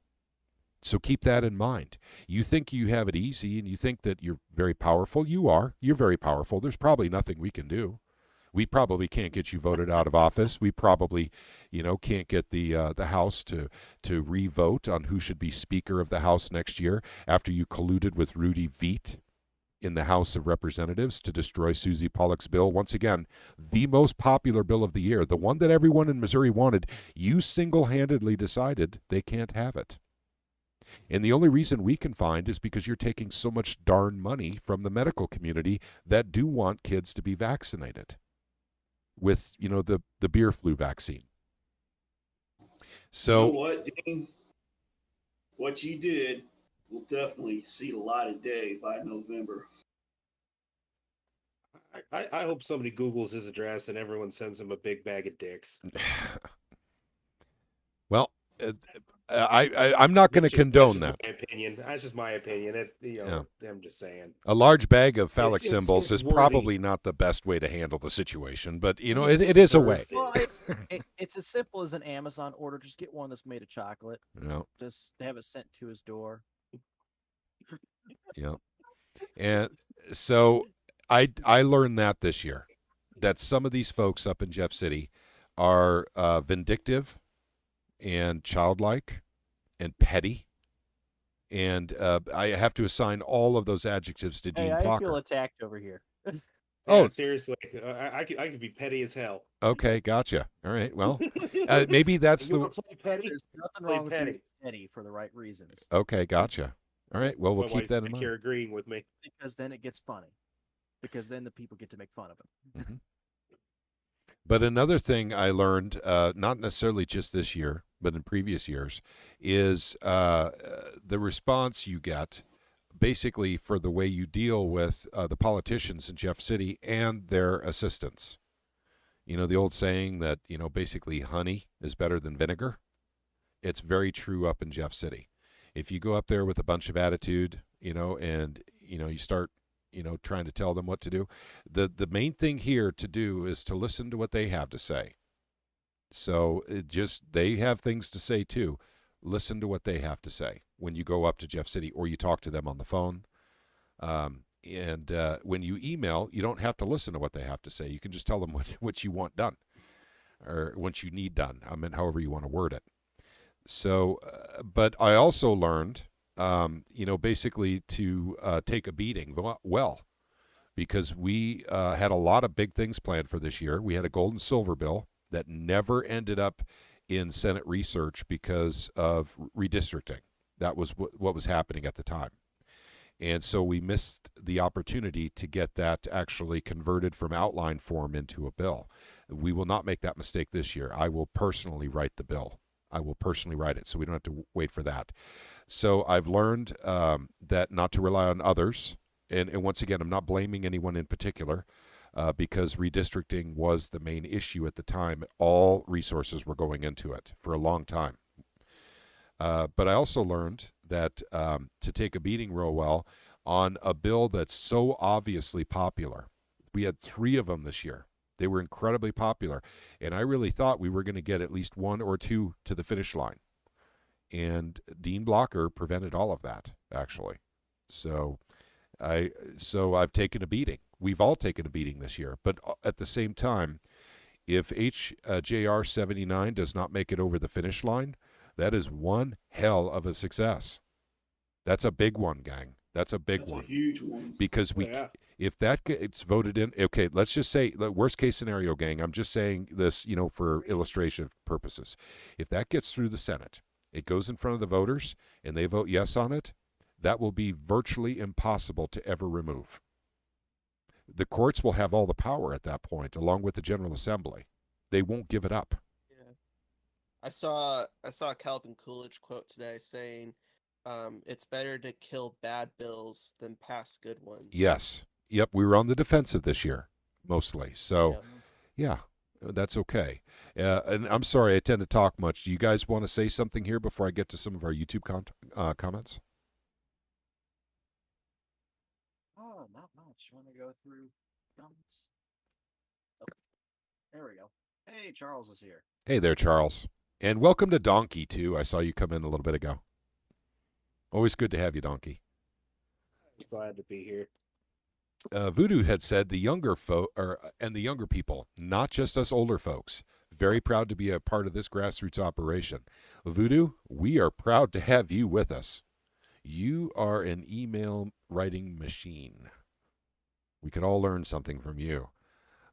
So keep that in mind. You think you have it easy and you think that you're very powerful. You are. You're very powerful. There's probably nothing we can do. We probably can't get you voted out of office. We probably, can't get the House to re-vote on who should be Speaker of the House next year after you colluded with Rudy Veit in the House of Representatives to destroy Susie Pollock's bill. Once again, the most popular bill of the year, the one that everyone in Missouri wanted. You single-handedly decided they can't have it. And the only reason we can find is because you're taking so much darn money from the medical community that do want kids to be vaccinated with, the beer flu vaccine. So you know what, Dean? What you did will definitely see the light of day by November. I hope somebody Googles his address and everyone sends him a big bag of dicks. well, I'm not going to condone that. My opinion. That's just my opinion. I'm just saying. A large bag of phallic It symbols seems is worthy. probably not the best way to handle the situation, but it is a way. Well, it's as simple as an Amazon order. Just get one that's made of chocolate. Just have it sent to his door. Yeah. And so I learned that this year, that some of these folks up in Jeff City are vindictive and childlike and petty. And I have to assign all of those adjectives to Dean I Blocker. feel attacked over here. Yeah, seriously, I could be petty as hell. Okay, gotcha. All right, well, maybe that's You the... wanna play petty? There's nothing Play wrong with petty. being petty for the right reasons. Okay, gotcha. All right, well, we'll My keep wife's that in back mind. here agreeing with me. Because then it gets funny. Because then the people get to make fun of him. Mm-hmm. But another thing I learned, not necessarily just this year, but in previous years, is the response you get basically for the way you deal with the politicians in Jeff City and their assistants. The old saying that, basically honey is better than vinegar. It's very true up in Jeff City. If you go up there with a bunch of attitude, and, you start trying to tell them what to do. The main thing here to do is to listen to what they have to say. So they have things to say too. Listen to what they have to say when you go up to Jeff City or you talk to them on the phone. And when you email, you don't have to listen to what they have to say. You can just tell them what you want done or what you need done. However you want to word it. So, but I also learned basically to take a beating well, because we had a lot of big things planned for this year. We had a gold and silver bill that never ended up in Senate research because of redistricting. That was what was happening at the time. And so we missed the opportunity to get that actually converted from outline form into a bill. We will not make that mistake this year. I will personally write the bill. I will personally write it, so we don't have to wait for that. So I've learned that not to rely on others. And once again, I'm not blaming anyone in particular because redistricting was the main issue at the time. All resources were going into it for a long time. But I also learned that to take a beating real well on a bill that's so obviously popular. We had 3 of them this year. They were incredibly popular. And I really thought we were going to get at least 1 or 2 to the finish line. And Dean Blocker prevented all of that, actually. So I've taken a beating. We've all taken a beating this year. But at the same time, if JR 79 does not make it over the finish line, that is one hell of a success. That's a big one, gang. That's a big one. That's a huge one. Because if that gets voted in, okay, let's just say the worst case scenario, gang. I'm just saying this, for illustration purposes. If that gets through the Senate, it goes in front of the voters, and they vote yes on it, that will be virtually impossible to ever remove. The courts will have all the power at that point, along with the General Assembly. They won't give it up. Yeah. I saw a Calvin Coolidge quote today saying, it's better to kill bad bills than pass good ones. Yes. Yep, we were on the defensive this year, mostly. So, yeah, that's okay. And I'm sorry I tend to talk much. Do you guys want to say something here before I get to some of our YouTube comments? Oh, not much. Want to go through comments? Oh, there we go. Hey, Charles is here. Hey there, Charles. And welcome to Donkey, too. I saw you come in a little bit ago. Always good to have you, Donkey. Glad to be here. Voodoo had said the younger and the younger people, not just us older folks, very proud to be a part of this grassroots operation. Voodoo, we are proud to have you with us. You are an email writing machine. We could all learn something from you.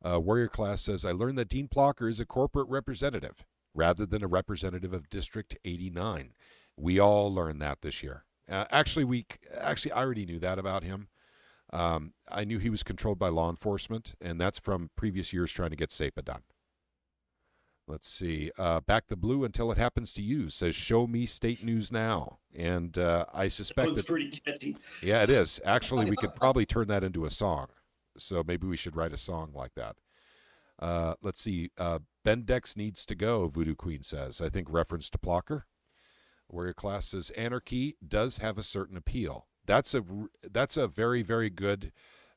Warrior Class says, I learned that Dean Plocker is a corporate representative rather than a representative of District 89. We all learned that this year. Actually, I already knew that about him. I knew he was controlled by law enforcement, and that's from previous years trying to get SEPA done. Let's see. Back the blue until it happens to you says, show me state news now. And I suspect That one's that, pretty catchy. yeah, it is. Actually, we could probably turn that into a song. So maybe we should write a song like that. Let's see. Bendex needs to go, Voodoo Queen says. I think reference to Plocker. Warrior Class says, anarchy does have a certain appeal. That's a very, very good,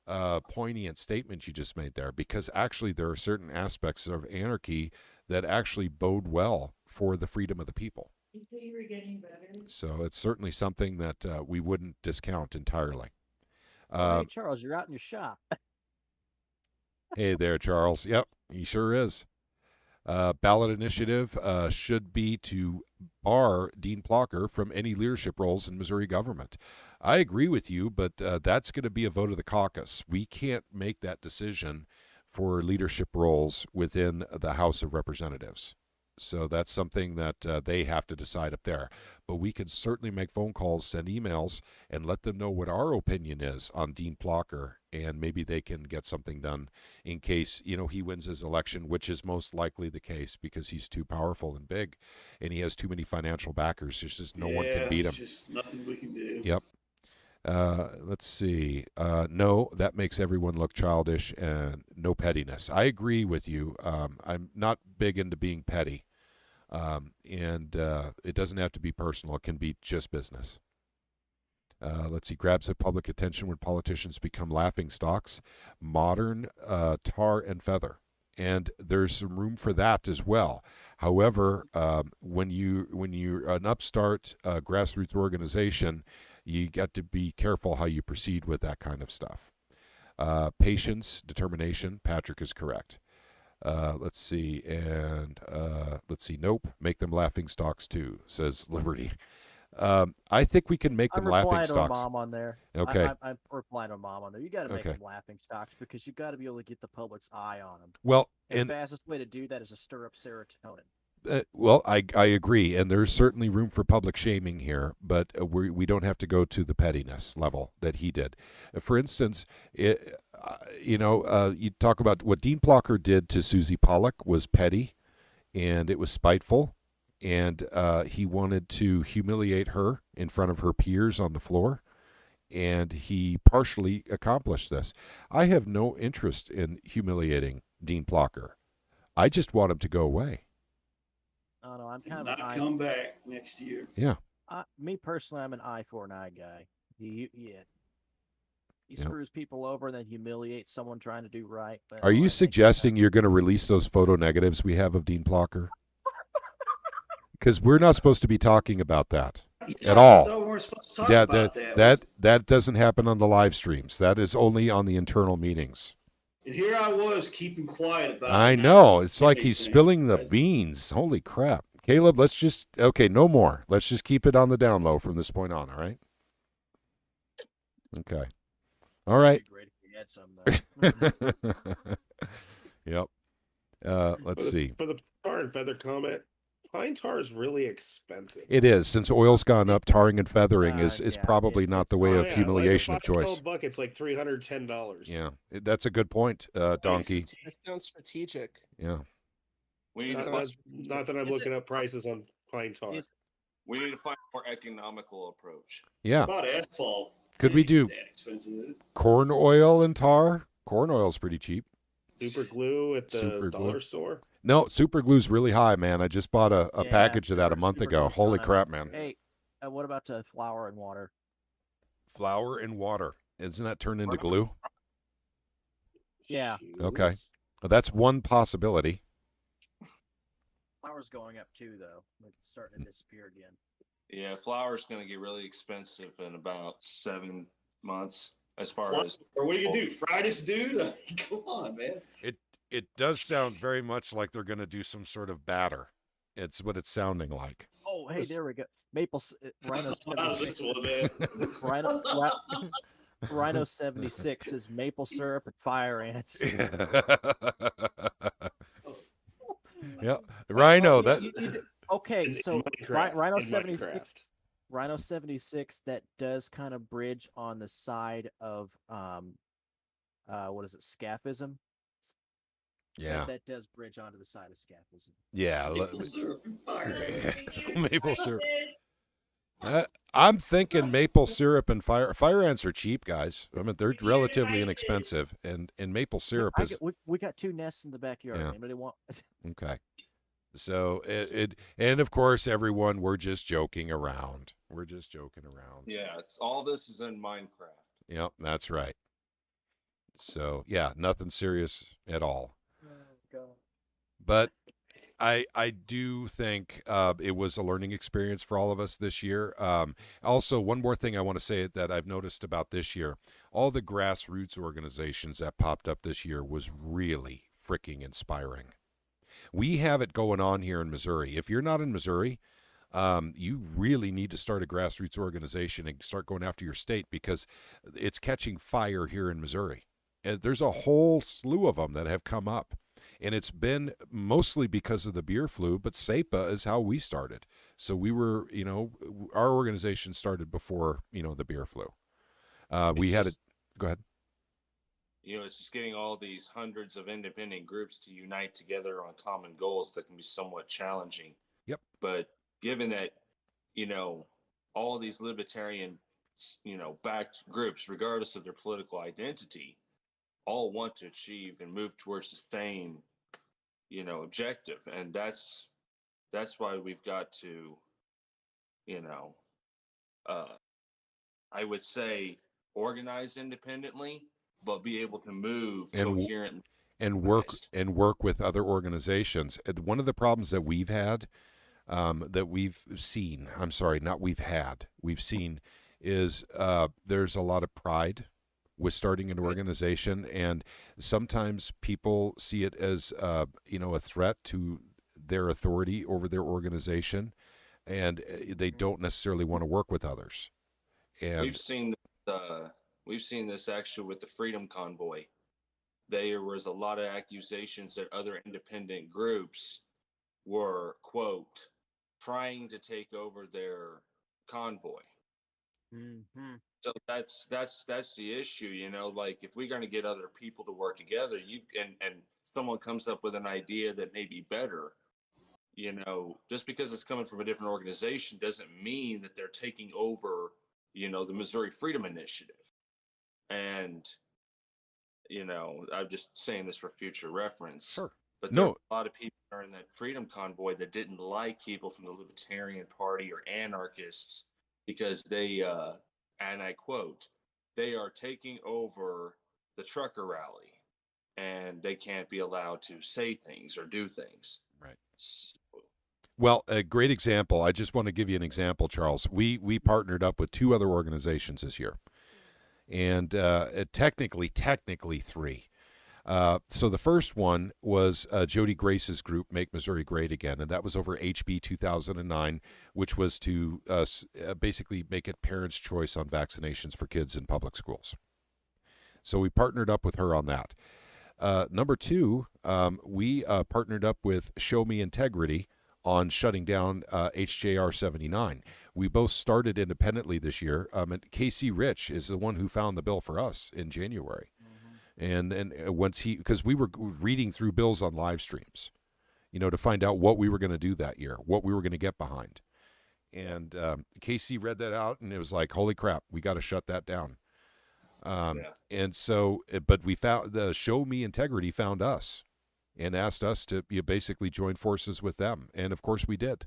poignant statement you just made there, because actually there are certain aspects of anarchy that actually bode well for the freedom of the people. You say you were getting better. So it's certainly something that we wouldn't discount entirely. Hey, Charles, you're out in your shop. Hey there, Charles. Yep, he sure is. Ballot initiative should be to bar Dean Plocker from any leadership roles in Missouri government. I agree with you, but that's going to be a vote of the caucus. We can't make that decision for leadership roles within the House of Representatives. So that's something that they have to decide up there. But we can certainly make phone calls, send emails, and let them know what our opinion is on Dean Plocker, and maybe they can get something done in case, he wins his election, which is most likely the case because he's too powerful and big, and he has too many financial backers. There's just no one can beat him. There's just nothing we can do. Yep. Let's see. No, that makes everyone look childish and no pettiness. I agree with you. I'm not big into being petty. And it doesn't have to be personal. It can be just business. Let's see. Grabs of public attention when politicians become laughing stocks. Modern tar and feather. And there's some room for that as well. However, when you're an upstart grassroots organization, you got to be careful how you proceed with that kind of stuff. Patience, determination. Patrick is correct. Let's see. And let's see. Nope. Make them laughing stocks too, says Liberty. I think we can make them laughing stocks. Mom on there. Okay. I'm replying to Mom on there. You got to make Okay. them laughing stocks because you got to be able to get the public's eye on them. Well, And the fastest way to do that is to stir up serotonin. well, I agree, and there's certainly room for public shaming here, but we don't have to go to the pettiness level that he did. For instance, you talk about what Dean Plocker did to Susie Pollock was petty, and it was spiteful, and he wanted to humiliate her in front of her peers on the floor, and he partially accomplished this. I have no interest in humiliating Dean Plocker. I just want him to go away. Oh, no, I'm And kind of not an eye. come back next year. Yeah. Me personally, I'm an eye for an eye guy. He Yep. screws people over and then humiliates someone trying to do right. But Are I you think suggesting you're going to release those photo negatives we have of Dean Plocker? Because we're not supposed to be talking about that at all. I thought we weren't supposed to talk Yeah, about that. that doesn't happen on the live streams. That is only on the internal meetings. And here I was keeping quiet about it. I not know. It's like saying he's anything. spilling the That's- beans. Holy crap. Caleb, okay, no more. Let's just keep it on the down low from this point on, all right? Okay. All right. it'd be great if you had some, though. Yep. Let's see. For the tar and feather comment, pine tar is really expensive. It is. Since oil's gone up, tarring and feathering is yeah, probably not it's the way Oh, of yeah, humiliation like of choice. 5 buckets, like $310. Yeah, that's a good point, Donkey. That sounds strategic. Yeah. We need to Not, find, not that I'm Is looking up prices on pine tar. Is- we need to find a more economical approach. Yeah. About asphalt. Could we Ain't do that expensive? corn oil and tar? Corn oil's pretty cheap. Super glue at the Super glue. dollar store. No, super glue's really high, man. I just bought a Yeah, package of that a super- month super ago. glue's Holy gone up. crap, man. Hey, what about flour and water? Flour and water. Isn't that turned into glue? Yeah. Okay. Shoes. Well, that's one possibility. Flour's going up too, though. Like, it's starting to disappear again. Yeah, flour's going to get really expensive in about 7 months. As far Flour, as or what are you gonna do? Fry this dude? Come on, man. It does sound very much like they're going to do some sort of batter. It's what it's sounding like. Oh, hey, there we go. Rhino Wow, this 76. one, man. Rhino 76 is maple syrup and fire ants. Yeah, Rhino. That Okay, so Minecraft, Rhino in 76. Minecraft. Rhino 76, that does kind of bridge on the side of what is it, scaphism? yeah, That does bridge onto the side of scaphism. yeah. Maple syrup and fire. Maple syrup. I'm thinking maple syrup and fire ants are cheap, guys. I mean, they're relatively inexpensive, and maple syrup is We got 2 nests in the backyard. Yeah. Anybody want? okay. So and of course, everyone, we're just joking around. We're just joking around. yeah, it's all this is in Minecraft. Yep, that's right. So yeah, nothing serious at all. But I do think it was a learning experience for all of us this year. Also, one more thing I want to say that I've noticed about this year, all the grassroots organizations that popped up this year was really freaking inspiring. We have it going on here in Missouri. If you're not in Missouri, you really need to start a grassroots organization and start going after your state because it's catching fire here in Missouri. And there's a whole slew of them that have come up. And it's been mostly because of the beer flu, but SEPA is how we started. So we were, our organization started before, the beer flu. We had it. Go ahead. It's just getting all these hundreds of independent groups to unite together on common goals that can be somewhat challenging. Yep. But given that, all these libertarian, backed groups, regardless of their political identity, all want to achieve and move towards the same, objective. And that's why we've got to, I would say organize independently, but be able to move coherently and work with other organizations. One of the problems that we've had, we've seen is there's a lot of pride with starting an organization, and sometimes people see it as a threat to their authority over their organization, and they don't necessarily want to work with others. And we've seen this actually with the Freedom Convoy. There was a lot of accusations that other independent groups were, quote, trying to take over their convoy. Mm-hmm. So that's the issue, like if we're going to get other people to work together, and someone comes up with an idea that may be better, just because it's coming from a different organization doesn't mean that they're taking over, the Missouri Freedom Initiative. And, I'm just saying this for future reference. Sure. But there are a lot of people that are in that Freedom Convoy that didn't like people from the Libertarian Party or anarchists because they, and I quote, they are taking over the trucker rally and they can't be allowed to say things or do things. Right. So, well, a great example. I just want to give you an example, Charles. We partnered up with 2 other organizations this year, and technically 3. So the first one was Jody Grace's group, Make Missouri Great Again, and that was over HB 2009, which was to basically make it parents' choice on vaccinations for kids in public schools. So we partnered up with her on that. Number 2, we partnered up with Show Me Integrity on shutting down HJR 79. We both started independently this year. And Casey Rich is the one who found the bill for us in January. And once because we were reading through bills on live streams, to find out what we were going to do that year, what we were going to get behind. And Casey read that out, and it was like, holy crap, we got to shut that down. And so, but we found the Show Me Integrity found us and asked us to basically join forces with them. And of course we did.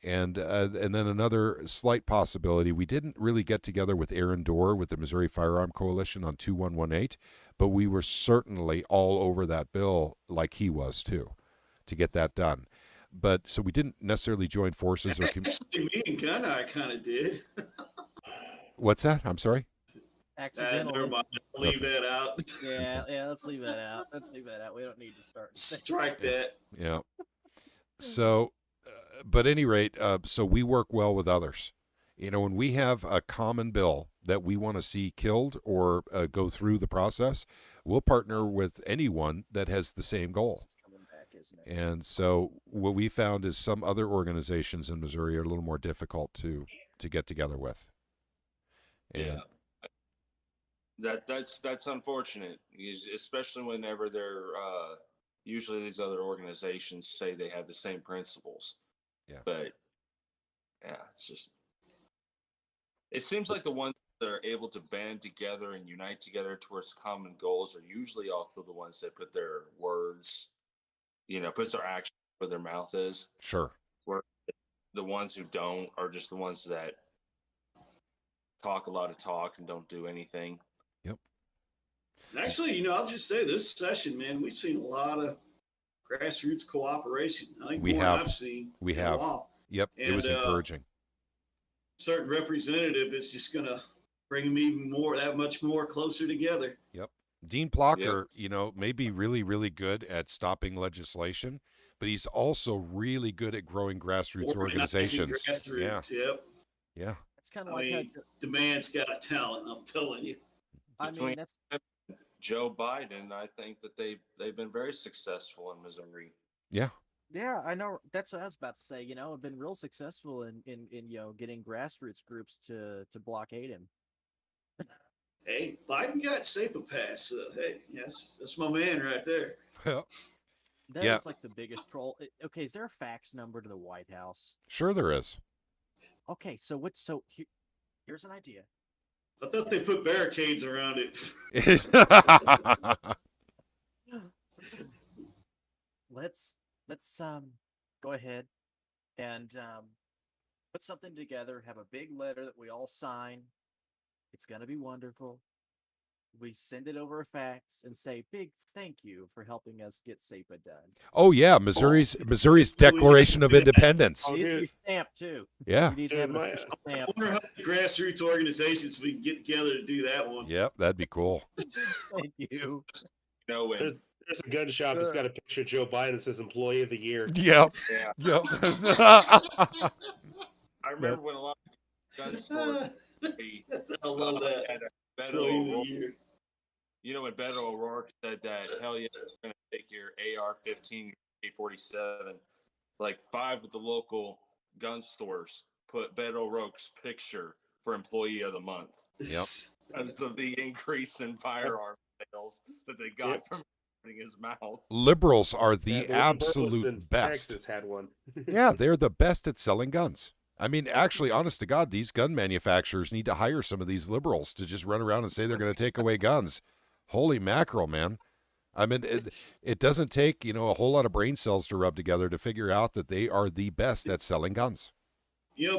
And then another slight possibility, we didn't really get together with Aaron Dorr with the Missouri Firearm Coalition on 2118, but we were certainly all over that bill like he was too, to get that done. but so we didn't necessarily join forces or. Actually, me and Gunnar kind of did. What's that? I'm sorry. Accidental. Never mind. Leave that out. Yeah, let's leave that out. Let's leave that out. We don't need to start. Strike that. Yeah. So, but at any rate, so we work well with others. You know, when we have a common bill that we want to see killed or go through the process, we'll partner with anyone that has the same goal. And so what we found is some other organizations in Missouri are a little more difficult to get together with. And that's unfortunate, especially whenever they're usually these other organizations say they have the same principles. Yeah. But yeah, it seems like the ones that are able to band together and unite together towards common goals are usually also the ones that put their words, puts their action where their mouth is. Sure. Where the ones who don't are just the ones that talk a lot of talk and don't do anything. Yep. Actually, I'll just say this session, man, we've seen a lot of grassroots cooperation. I think more than I've seen. We in a have. while. Yep. And, it was encouraging. Certain representative is just going to bring them even more, that much more closer together. Yep. Dean Plocker, may be really, really good at stopping legislation, but he's also really good at growing grassroots organizations. Grassroots, yep. Yeah. It's kind of like the man's got a talent, I'm telling you. I mean, that's Joe Biden. I think that they've been very successful in Missouri. Yeah. Yeah, I know. That's what I was about to say. I've been real successful in getting grassroots groups to blockade him. Hey, Biden got SAPA pass. So, hey, yes, that's my man right there. That is like the biggest troll. Okay, is there a fax number to the White House? Sure, there is. Okay, here's an idea. I thought they put barricades around it. Let's go ahead and put something together. Have a big letter that we all sign. It's gonna be wonderful. We send it over a fax and say, "Big thank you for helping us get SAPA done." Oh yeah, Missouri's Declaration of Independence. It needs to be stamped too. Yeah. We need to have a stamp. I wonder how many grassroots organizations we can get together to do that one. Yep, that'd be cool. Thank you. There's a gun shop that's got a picture of Joe Biden that says Employee of the Year. Yep. Yeah. Yep. I remember when a lot of gun stores. I love that. When Beto O'Rourke said that, hell yeah, we're going to take your AR-15, A-47. Like 5 of the local gun stores put Beto O'Rourke's picture for Employee of the Month. Yep. Because of the increase in firearm sales that they got from opening his mouth. Liberals are the absolute best. Texas had one. Yeah, they're the best at selling guns. I mean, actually, honest to God, these gun manufacturers need to hire some of these liberals to just run around and say they're going to take away guns. Holy mackerel, man. I mean, it doesn't take, a whole lot of brain cells to rub together to figure out that they are the best at selling guns.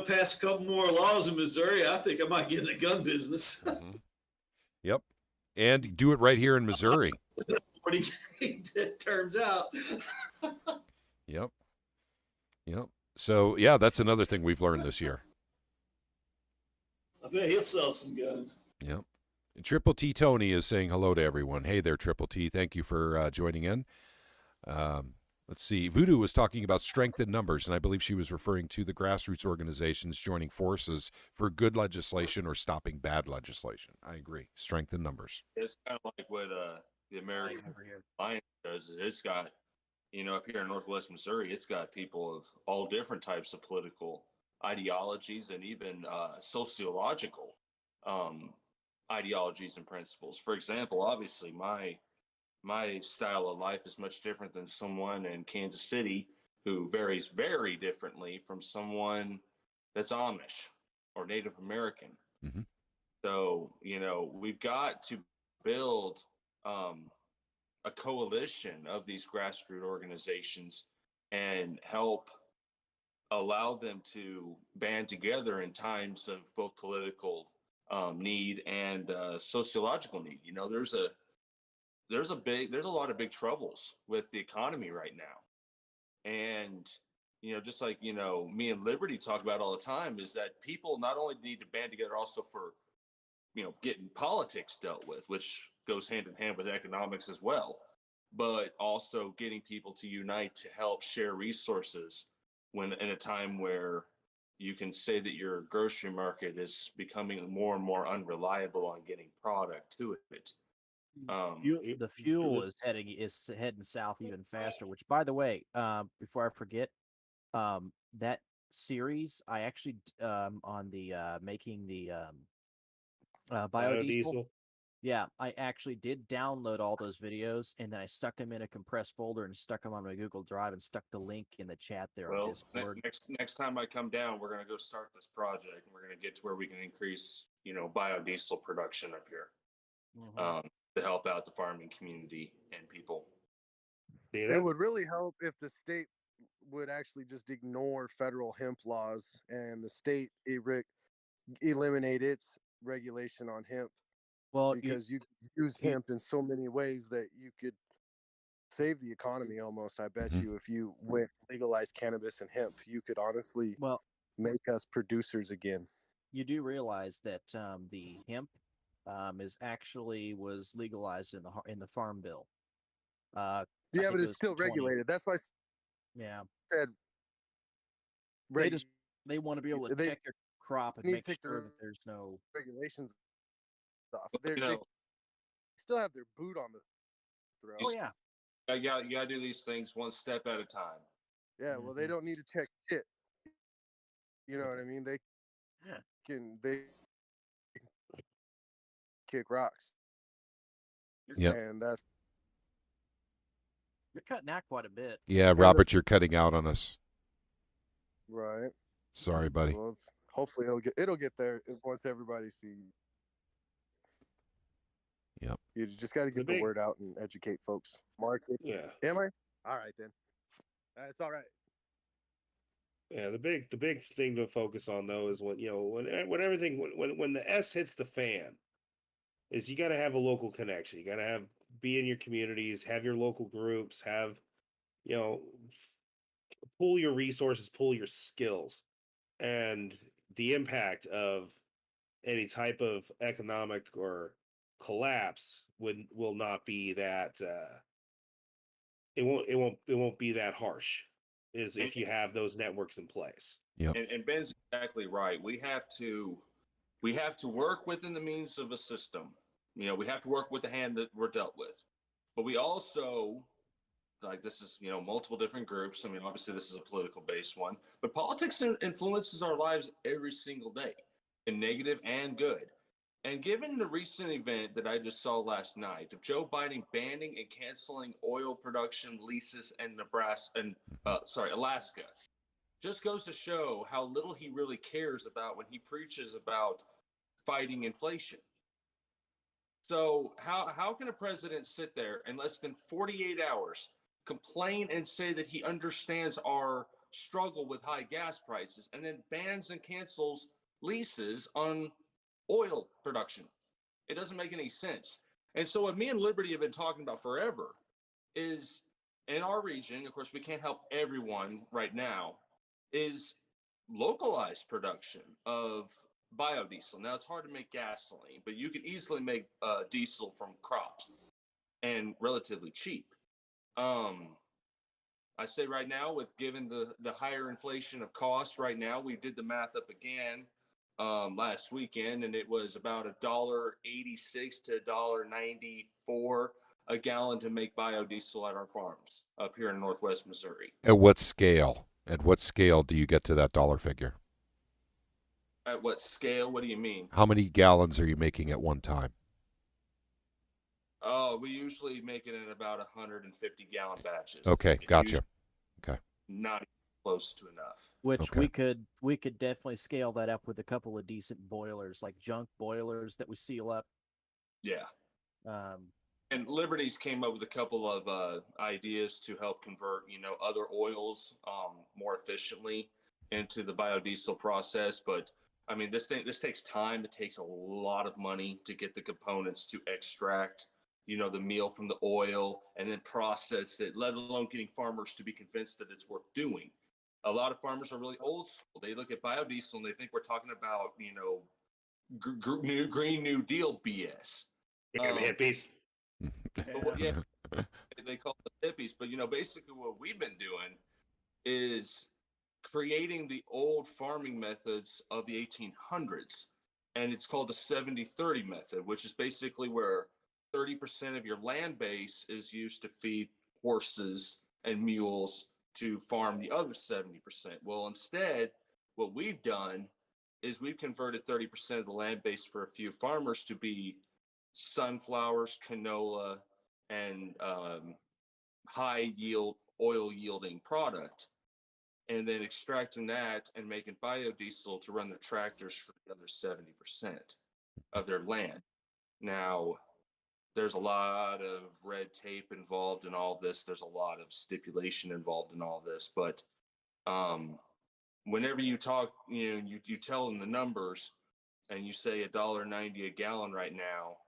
Pass a couple more laws in Missouri, I think I might get in the gun business. Mm-hmm. Yep. And do it right here in Missouri. It turns out. Yep. So, yeah, that's another thing we've learned this year. I bet he'll sell some guns. Yep. Triple T Tony is saying hello to everyone. Hey there, Triple T. Thank you for joining in. Let's see. Voodoo was talking about strength in numbers, and I believe she was referring to the grassroots organizations joining forces for good legislation or stopping bad legislation. I agree. Strength in numbers. It's kind of like what the American Alliance does. It's got, up here in Northwest Missouri, it's got people of all different types of political ideologies and even sociological ideologies and principles. For example, obviously, my style of life is much different than someone in Kansas City who varies very differently from someone that's Amish or Native American. Mm-hmm. So, we've got to build a coalition of these grassroots organizations and help allow them to band together in times of both political need and sociological need. There's a lot of big troubles with the economy right now, and just like, me and Liberty talk about all the time, is that people not only need to band together also for, getting politics dealt with, which goes hand in hand with economics as well, but also getting people to unite to help share resources when in a time where you can say that your grocery market is becoming more and more unreliable on getting product to it. The fuel is heading south even faster. Which, by the way, before I forget, that series I actually on the making the biodiesel. Biodiesel. Yeah, I actually did download all those videos, and then I stuck them in a compressed folder and stuck them on my Google Drive and stuck the link in the chat there on Well, Discord. next time I come down, we're gonna go start this project, and we're gonna get to where we can increase, biodiesel production up here, to help out the farming community and people. Yeah, It would really help if the state would actually just ignore federal hemp laws and the state eliminate its regulation on hemp, Well, because you use hemp in so many ways that you could save the economy almost. I bet you if you went legalize cannabis and hemp, you could honestly make us producers again. You do realize that the hemp was legalized in the Farm Bill. Yeah, but it's still regulated. That's why I said they want to be able to check their crop and make sure that there's no regulations off. Well, They still have their boot on the throat. Oh yeah. You gotta do these things one step at a time. Yeah, well, they don't need to check shit. You know what I mean? They can kick rocks. Yeah. And that's You're cutting out quite a bit. Yeah, Robert, you're cutting out on us. right. Sorry, buddy. Well, hopefully it'll get there once everybody sees. Yep. You just got to get the word out and educate folks. Markets. Yeah. Am I? All right then. It's all right. Yeah, the big thing to focus on though is when when the S hits the fan, is you got to have a local connection. You got to be in your communities, have your local groups, have pull your resources, pull your skills, and the impact of any type of economic or collapse will not be that it won't be that harsh if you have those networks in place. Yep. And Ben's exactly right. We have to work within the means of a system. We have to work with the hand that we're dealt with. But we also, like, this is, multiple different groups. I mean, obviously this is a political based one, but politics influences our lives every single day, in negative and good. And given the recent event that I just saw last night of Joe Biden banning and canceling oil production leases in Alaska, just goes to show how little he really cares about when he preaches about fighting inflation. So how can a president sit there in less than 48 hours, complain and say that he understands our struggle with high gas prices, and then bans and cancels leases on oil production? It doesn't make any sense. And so what me and Liberty have been talking about forever is, in our region, of course, we can't help everyone right now, is localized production of biodiesel. Now, it's hard to make gasoline, but you can easily make diesel from crops, and relatively cheap. I say right now, given the higher inflation of costs right now, we did the math up again last weekend, and it was about $1.86 to $1.94 a gallon to make biodiesel at our farms up here in Northwest Missouri. At what scale? At what scale do you get to that dollar figure? At what scale? What do you mean? How many gallons are you making at one time? Oh, we usually make it in about 150 gallon batches. Okay, gotcha. Okay. Not close to enough. Which we could definitely scale that up with a couple of decent boilers, like junk boilers that we seal up. Yeah. And Liberty's came up with a couple of ideas to help convert, other oils more efficiently into the biodiesel process. But I mean, this takes time. It takes a lot of money to get the components to extract, the meal from the oil and then process it, let alone getting farmers to be convinced that it's worth doing. A lot of farmers are really old school. They look at biodiesel and they think we're talking about, Green New Deal BS. Damn hippies. But yeah, they call us hippies. But basically what we've been doing is creating the old farming methods of the 1800s, and it's called the 70-30 method, which is basically where 30% of your land base is used to feed horses and mules to farm the other 70%. Well, instead, what we've done is we've converted 30% of the land base for a few farmers to be sunflowers, canola, and high yield oil yielding product, and then extracting that and making biodiesel to run their tractors for the other 70% of their land. Now, there's a lot of red tape involved in all this. There's a lot of stipulation involved in all this. But whenever you talk, you tell them the numbers and you say $1.90 a gallon right now,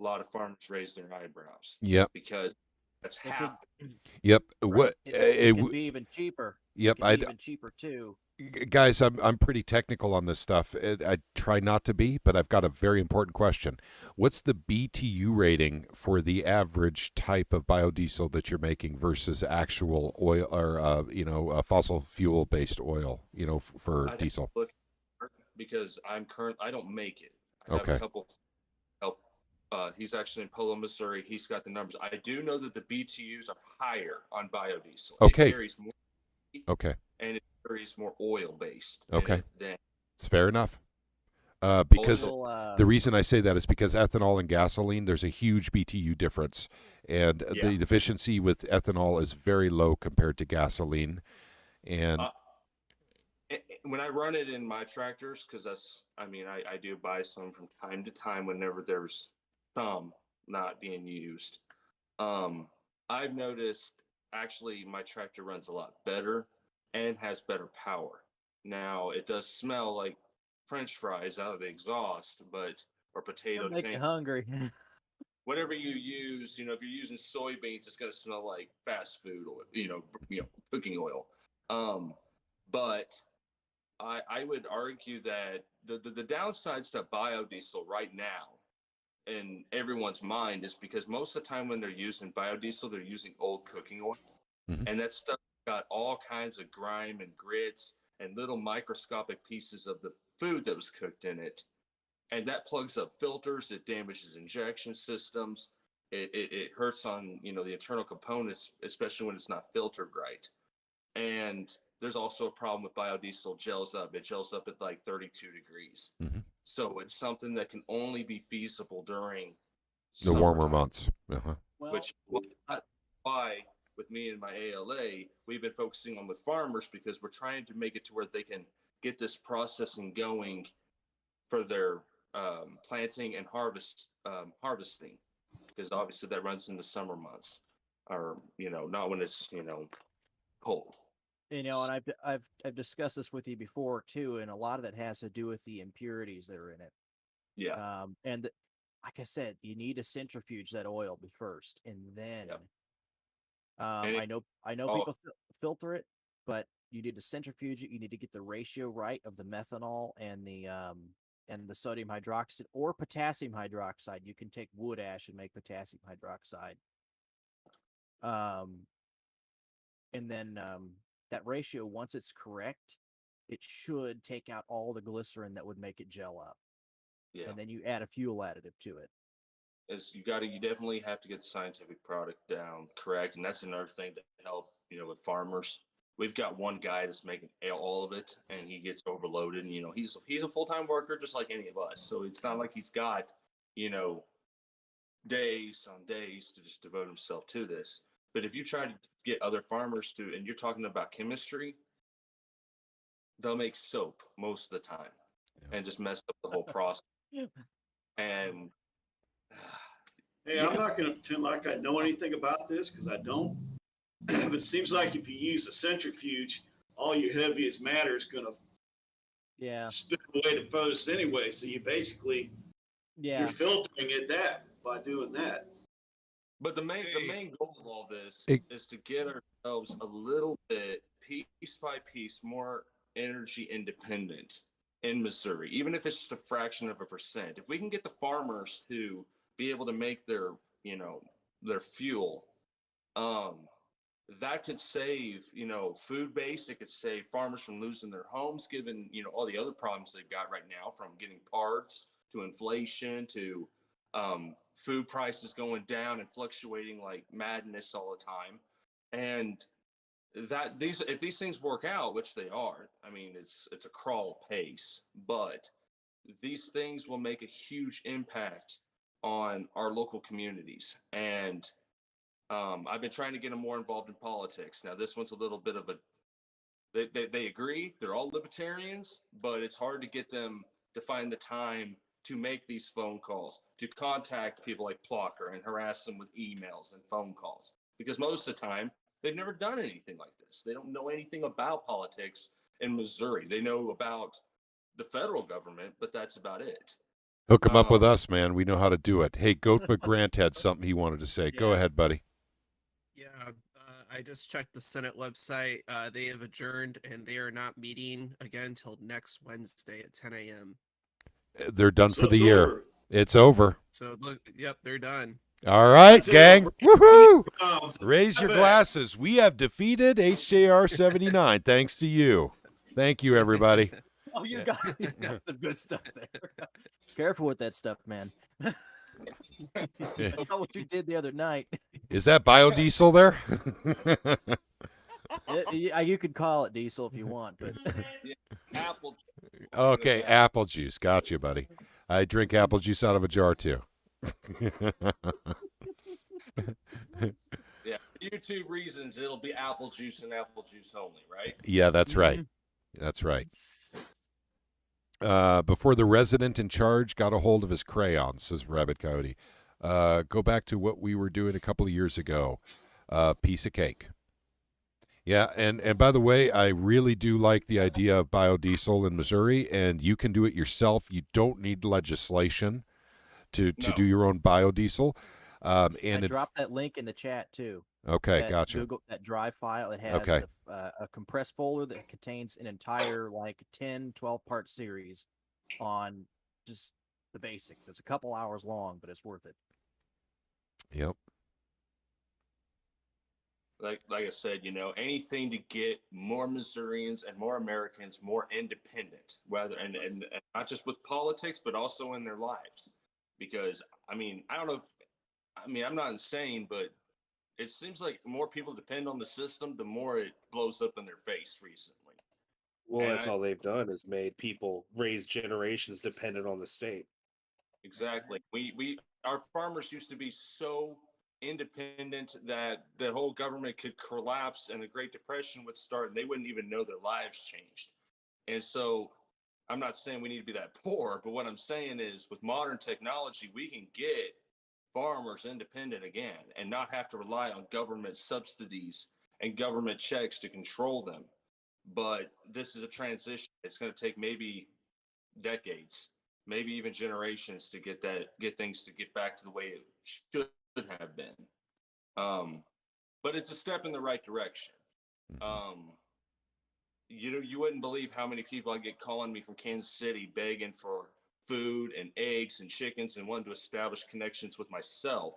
a lot of farmers raise their eyebrows. Yep. Because that's half. Yep. Right. What? It can be even cheaper. Yep. It can be even cheaper too. Guys, I'm pretty technical on this stuff. I try not to be, but I've got a very important question. What's the BTU rating for the average type of biodiesel that you're making versus actual oil or fossil fuel based oil? For diesel. Look, because I don't make it. I have Okay. a couple help. He's actually in Polo, Missouri. He's got the numbers. I do know that the BTUs are higher on biodiesel. Okay. It carries more. Okay. And it carries more oil based. Okay. Than It's fair enough. Because Oil, the reason I say that is because ethanol and gasoline, there's a huge BTU difference, and the efficiency with ethanol is very low compared to gasoline. And when I run it in my tractors, because I do buy some from time to time whenever there's some not being used. I've noticed actually my tractor runs a lot better and has better power. Now it does smell like French fries out of the exhaust, or potato. Make you hungry. Whatever you use, if you're using soybeans, it's gonna smell like fast food oil, cooking oil. But I would argue that the downsides to biodiesel right now in everyone's mind is because most of the time when they're using biodiesel, they're using old cooking oil. Mhm. And that stuff got all kinds of grime and grits and little microscopic pieces of the food that was cooked in it. And that plugs up filters, it damages injection systems, it hurts on the internal components, especially when it's not filtered right. And there's also a problem with biodiesel gels up. It gels up at like 32 degrees. Mhm. So it's something that can only be feasible during the warmer summertime, months. Uh-huh. Well, which why with me and my ALA, we've been focusing on with farmers because we're trying to make it to where they can get this processing going for their planting and harvesting, because obviously that runs in the summer months, or not when it's cold. and I've discussed this with you before too, and a lot of that has to do with the impurities that are in it. Yeah. And like I said, you need to centrifuge that oil first, and then Yep. I know Oh. people filter it, but you need to centrifuge it. You need to get the ratio right of the methanol and the sodium hydroxide or potassium hydroxide. You can take wood ash and make potassium hydroxide. And then that ratio, once it's correct, it should take out all the glycerin that would make it gel up. Yeah. And then you add a fuel additive to it. Is you definitely have to get the scientific product down correct, and that's another thing to help with farmers. We've got one guy that's making all of it, and he gets overloaded. And he's a full-time worker just like any of us, so it's not like he's got days on days to just devote himself to this. But if you try to get other farmers to, and you're talking about chemistry, they'll make soap most of the time and just mess up the whole process. And Hey, I'm not going to pretend like I know anything about this because I don't. But it seems like if you use a centrifuge, all your heaviest matter is going to spit away the furthest anyway. So you basically you're filtering it by doing that. But the main goal of all this is to get ourselves a little bit, piece by piece, more energy independent in Missouri, even if it's just a fraction of a percent. If we can get the farmers to be able to make their, their fuel, that could save, food base. It could save farmers from losing their homes, given, all the other problems they've got right now, from getting parts to inflation to food prices going down and fluctuating like madness all the time. And that if these things work out, which they are, I mean, it's a crawl pace, but these things will make a huge impact on our local communities. And I've been trying to get them more involved in politics. Now, this one's a little bit of a, they agree, they're all libertarians, but it's hard to get them to find the time to make these phone calls, to contact people like Plocker and harass them with emails and phone calls. Because most of the time, they've never done anything like this. They don't know anything about politics in Missouri. They know about the federal government, but that's about it. Hook him up with us, man. We know how to do it. Hey, Goat Grant had something he wanted to say. Go Yeah. ahead, buddy. Yeah, I just checked the Senate website. They have adjourned, and they are not meeting again until next Wednesday at 10 a.m. They're done So for the it's year. over. It's over. So look, yep, they're done. All right, That's it. gang. Woohoo! So Raise your glasses. We have defeated HJR 79 thanks to you. Thank you, everybody. Oh, you got some good stuff there. Careful with that stuff, man. I saw what you did the other night. Is that biodiesel there? You could call it diesel if you want, but Apple. Okay, apple juice. Gotcha, buddy. I drink apple juice out of a jar, too. Yeah, YouTube reasons, it'll be apple juice and apple juice only, right? Yeah, that's right. That's right. Before the resident in charge got a hold of his crayons, says Rabbit Coyote. Go back to what we were doing a couple of years ago. Piece of cake. Yeah, and by the way, I really do like the idea of biodiesel in Missouri, and you can do it yourself. You don't need legislation to do your own biodiesel. And I dropped that link in the chat too. Okay, That gotcha. Google, that drive file. It has Okay. a compressed folder that contains an entire 10, 12-part series on just the basics. It's a couple hours long, but it's worth it. Yep. Like I said, anything to get more Missourians and more Americans more independent, whether and not just with politics, but also in their lives. Because I don't know if I'm not insane, but it seems like more people depend on the system, the more it blows up in their face recently. Well, that's all they've done is made people raise generations dependent on the state. Exactly. Our farmers used to be so independent that the whole government could collapse and the Great Depression would start and they wouldn't even know their lives changed. And so I'm not saying we need to be that poor, but what I'm saying is with modern technology, we can get farmers independent again and not have to rely on government subsidies and government checks to control them. But this is a transition. It's going to take maybe decades, maybe even generations to get things to get back to the way it should have been. But it's a step in the right direction. You wouldn't believe how many people I get calling me from Kansas City begging for food and eggs and chickens and wanting to establish connections with myself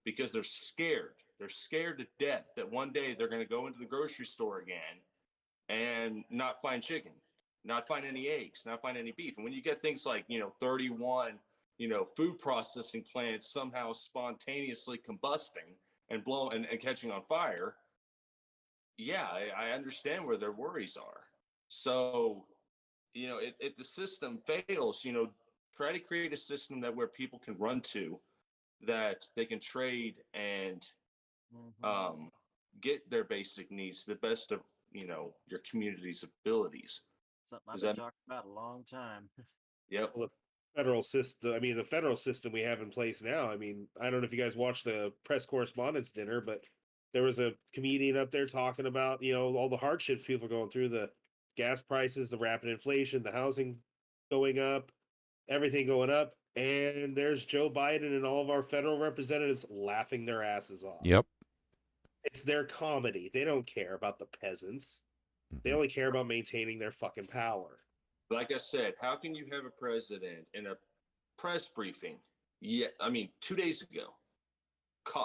because they're scared. They're scared to death that one day they're going to go into the grocery store again and not find chicken, not find any eggs, not find any beef. And when you get things like, 31, food processing plants somehow spontaneously combusting and blowing and catching on fire, yeah, I understand where their worries are. So, if the system fails, try to create a system where people can run to, that they can trade and get their basic needs to the best of, your community's abilities. Something I've been talking about a long time. Yep. Well, the federal system we have in place now. I don't know if you guys watched the press correspondence dinner, but there was a comedian up there talking about, all the hardships people are going through, the gas prices, the rapid inflation, the housing going up, everything going up. And there's Joe Biden and all of our federal representatives laughing their asses off. Yep. It's their comedy. They don't care about the peasants. They only care about maintaining their fucking power. Like I said, how can you have a president in a press briefing? Yeah, I mean, 2 days ago,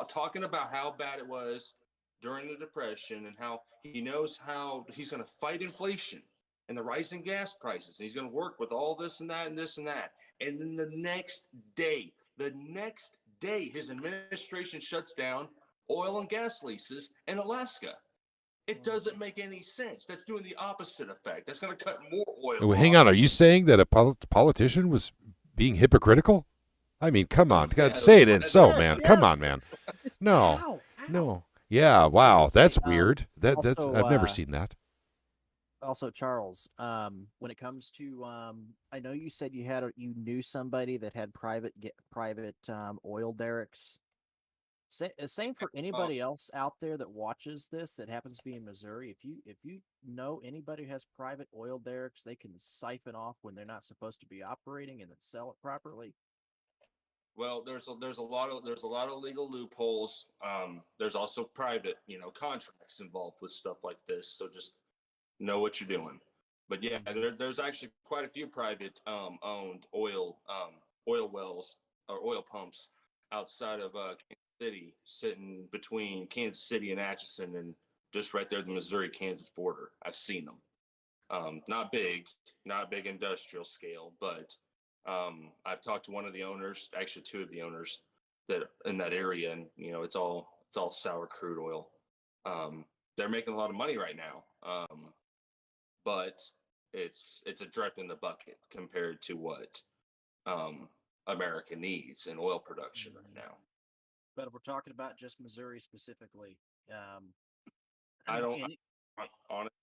talking about how bad it was during the Depression and how he knows how he's going to fight inflation and the rising gas prices. And he's going to work with all this and that and this and that. And then the next day, his administration shuts down oil and gas leases in Alaska. It doesn't make any sense. That's doing the opposite effect. That's going to cut more oil. Oh, hang on. Are you saying that a politician was being hypocritical? I mean, come on. God, say it in so, man. Come on, man. No. No. Yeah, wow. That's weird. That's also, I've never seen that. Also, Charles, when it comes to, I know you said you knew somebody that had private oil derricks. Same for anybody else out there that watches this that happens to be in Missouri. If you know anybody who has private oil derricks, they can siphon off when they're not supposed to be operating and then sell it properly. Well, there's a lot of legal loopholes. There's also private, contracts involved with stuff like this. So just know what you're doing. But yeah, there's actually quite a few private owned oil wells or oil pumps outside of Kansas City, sitting between Kansas City and Atchison, and just right there at the Missouri-Kansas border. I've seen them. Not big industrial scale, but I've talked to one of the owners, actually two of the owners that in that area, and it's all sour crude oil. They're making a lot of money right now, but it's a drop in the bucket compared to what America needs in oil production right now. But if we're talking about just Missouri specifically, honestly,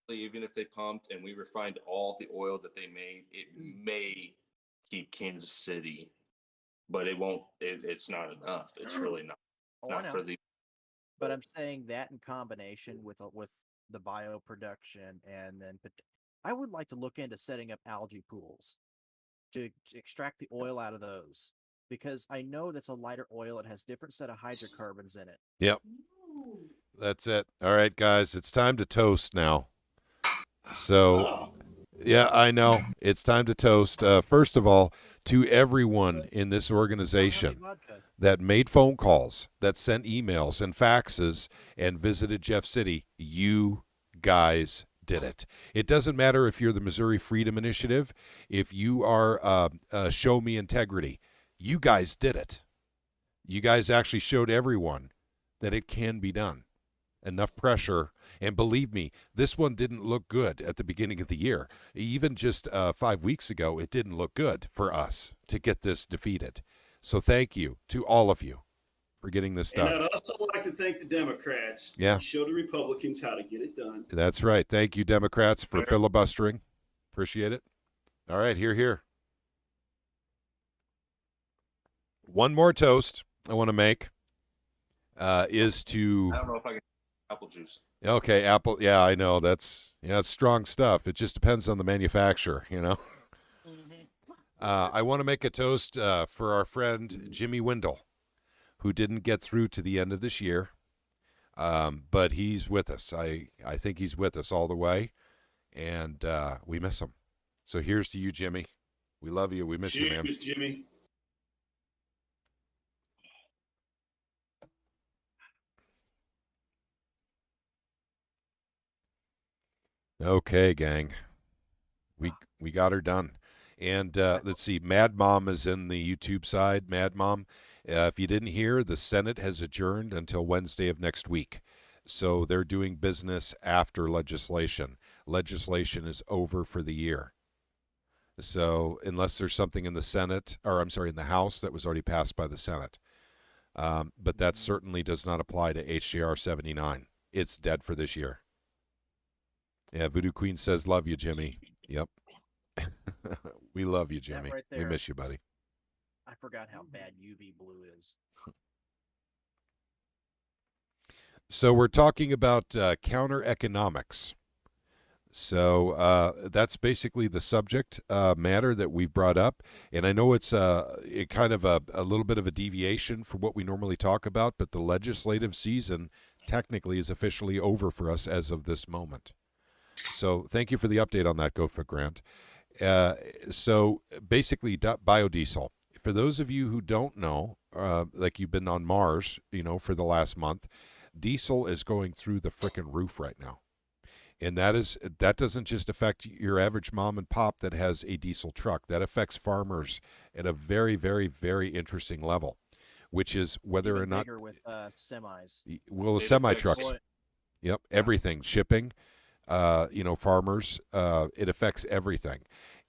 even if they pumped and we refined all the oil that they made, it may keep Kansas City, but it won't. It's not enough. It's really not for the. But I'm saying that in combination with the bioproduction, and then I would like to look into setting up algae pools to extract the oil out of those, because I know that's a lighter oil. It has different set of hydrocarbons in it. Yep. That's it. All right, guys, it's time to toast now. So, yeah, I know. It's time to toast. First of all, to everyone in this organization that made phone calls, that sent emails and faxes, and visited Jeff City, you guys did it. It doesn't matter if you're the Missouri Freedom Initiative, if you are Show Me Integrity. You guys did it. You guys actually showed everyone that it can be done. Enough pressure. And believe me, this one didn't look good at the beginning of the year. Even just 5 weeks ago, it didn't look good for us to get this defeated. So thank you to all of you for getting this done. And I'd also like to thank the Democrats. Yeah. Show the Republicans how to get it done. That's right. Thank you, Democrats, for filibustering. Appreciate it. All right, here. One more toast I want to make is to. I don't know if I can apple juice. Okay, apple. Yeah, I know it's strong stuff. It just depends on the manufacturer, I want to make a toast for our friend Jimmy Wendell, who didn't get through to the end of this year, but he's with us. I think he's with us all the way, and we miss him. So here's to you, Jimmy. We love you. We miss you, man. Cheers, Jimmy. Okay, gang. We got her done. And let's see, Mad Mom is in the YouTube side. Mad Mom, if you didn't hear, the Senate has adjourned until Wednesday of next week. So they're doing business after legislation. Legislation is over for the year. So unless there's something in the Senate, or I'm sorry, in the House that was already passed by the Senate. But that certainly does not apply to HJR 79. It's dead for this year. Yeah, Voodoo Queen says, love you, Jimmy. Yep. We love you, Jimmy. Right we there. miss you, buddy. I forgot how bad UV blue is. So we're talking about counter economics. So that's basically the subject matter that we've brought up. And I know it's kind of a little bit of a deviation from what we normally talk about, but the legislative season technically is officially over for us as of this moment. So thank you for the update on that, GoFit Grant. So basically, biodiesel. For those of you who don't know, like you've been on Mars, for the last month, diesel is going through the frickin' roof right now. And that doesn't just affect your average mom and pop that has a diesel truck. That affects farmers at a very, very, very interesting level, which is whether Even or not bigger with semis. well, It semi affects- trucks. Yep, everything, shipping. Farmers. It affects everything,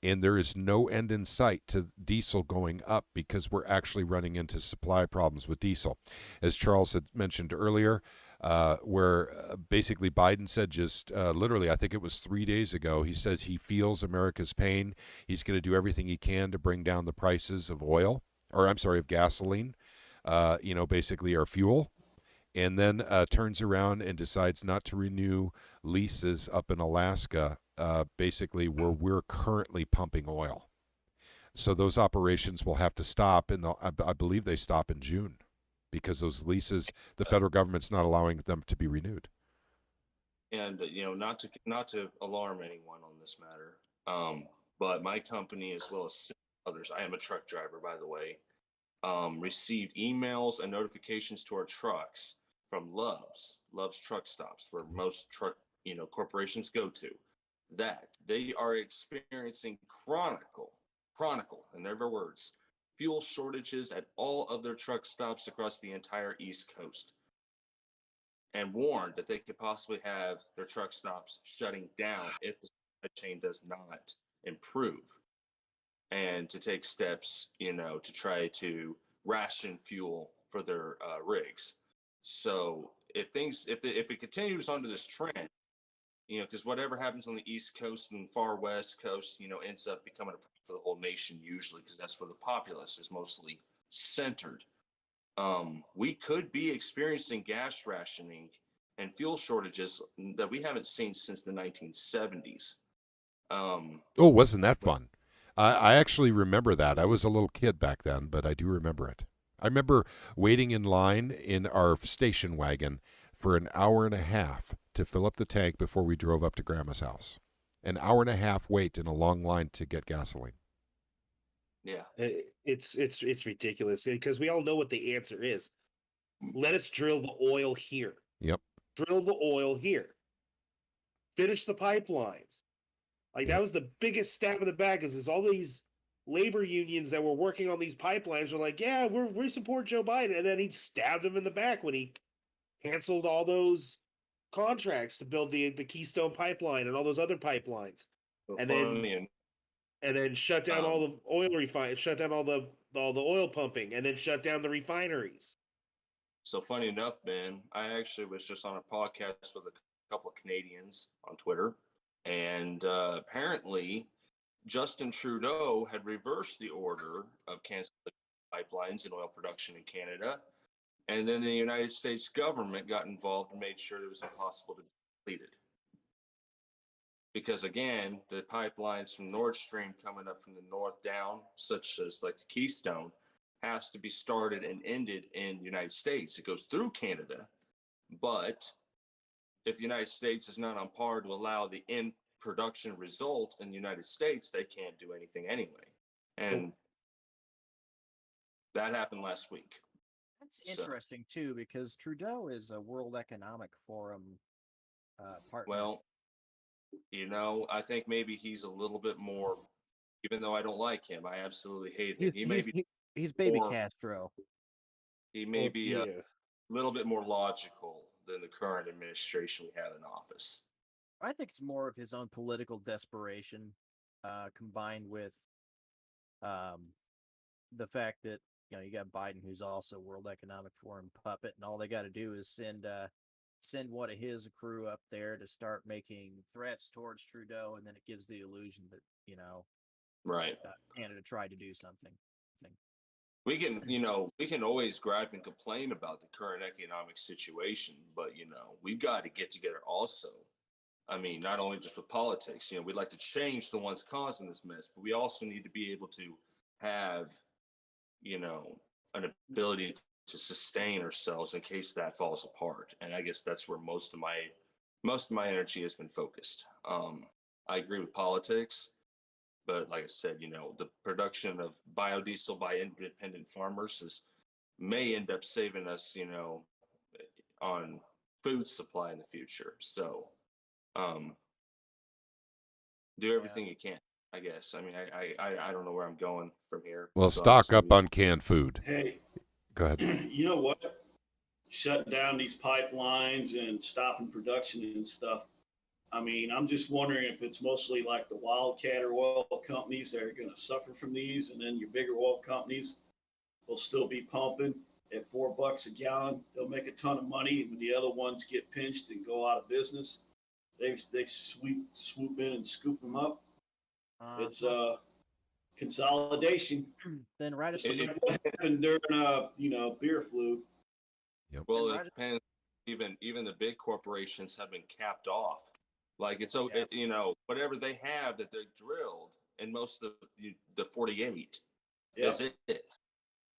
and there is no end in sight to diesel going up because we're actually running into supply problems with diesel, as Charles had mentioned earlier. Where basically Biden said just literally, I think it was 3 days ago, he says he feels America's pain. He's going to do everything he can to bring down the prices of of gasoline, basically our fuel. And then turns around and decides not to renew leases up in Alaska, basically where we're currently pumping oil. So those operations will have to stop, and I believe they stop in June, because those leases, the federal government's not allowing them to be renewed. And not to alarm anyone on this matter, but my company, as well as others, I am a truck driver, by the way, received emails and notifications to our trucks from Love's truck stops, where most truck corporations go to, that they are experiencing chronicle, in their words, fuel shortages at all of their truck stops across the entire East Coast, and warned that they could possibly have their truck stops shutting down if the supply chain does not improve, and to take steps, to try to ration fuel for their rigs. So if it continues onto this trend, because whatever happens on the East Coast and far West Coast, ends up becoming a problem for the whole nation usually, because that's where the populace is mostly centered. We could be experiencing gas rationing and fuel shortages that we haven't seen since the 1970s. Wasn't that fun? I actually remember that. I was a little kid back then, but I do remember it. I remember waiting in line in our station wagon for an hour and a half to fill up the tank before we drove up to Grandma's house. An hour and a half wait in a long line to get gasoline. Yeah. It's ridiculous, because we all know what the answer is. Let us drill the oil here. Yep. Drill the oil here. Finish the pipelines. That was the biggest stab in the back, is all these labor unions that were working on these pipelines were like, yeah, we support Joe Biden. And then he stabbed him in the back when he canceled all those contracts to build the Keystone pipeline and all those other pipelines. And then shut down all the oil shut down all the oil pumping, and then shut down the refineries. So funny enough, Ben, I actually was just on a podcast with a couple of Canadians on Twitter, and apparently Justin Trudeau had reversed the order of canceling pipelines and oil production in Canada, and then the United States government got involved and made sure it was impossible to be completed. Because again, the pipelines from Nord Stream coming up from the north down, such as like the Keystone, has to be started and ended in the United States. It goes through Canada, but if the United States is not on par to allow the end production result in the United States, they can't do anything anyway. And that happened last week. That's interesting too, because Trudeau is a World Economic Forum partner. Well, I think maybe he's a little bit more, even though I don't like him, I absolutely hate him. He's baby Castro. He may be a little bit more logical than the current administration we have in office. I think it's more of his own political desperation, combined with the fact that you got Biden, who's also World Economic Forum puppet, and all they got to do is send one of his crew up there to start making threats towards Trudeau, and then it gives the illusion that right, Canada tried to do something. We can always gripe and complain about the current economic situation, but we've got to get together also I mean, not only just with politics, we'd like to change the ones causing this mess, but we also need to be able to have, an ability to sustain ourselves in case that falls apart. And I guess that's where most of my energy has been focused. I agree with politics, but like I said, the production of biodiesel by independent farmers may end up saving us, on food supply in the future. So, do everything you can, I guess. I mean, I don't know where I'm going from here. Well, So stock up on canned food. Hey, Go ahead. you know what? Shutting down these pipelines and stopping production and stuff. I mean, I'm just wondering if it's mostly like the wildcat or oil companies that are going to suffer from these, and then your bigger oil companies will still be pumping at $4 a gallon. They'll make a ton of money, and when the other ones get pinched and go out of business, they swoop in and scoop them up. It's consolidation. Then right at Just the like what happened during beer flu. Yep. Well, it depends. Even the big corporations have been capped off. Like whatever they have that they're drilled in most of the 48 is it.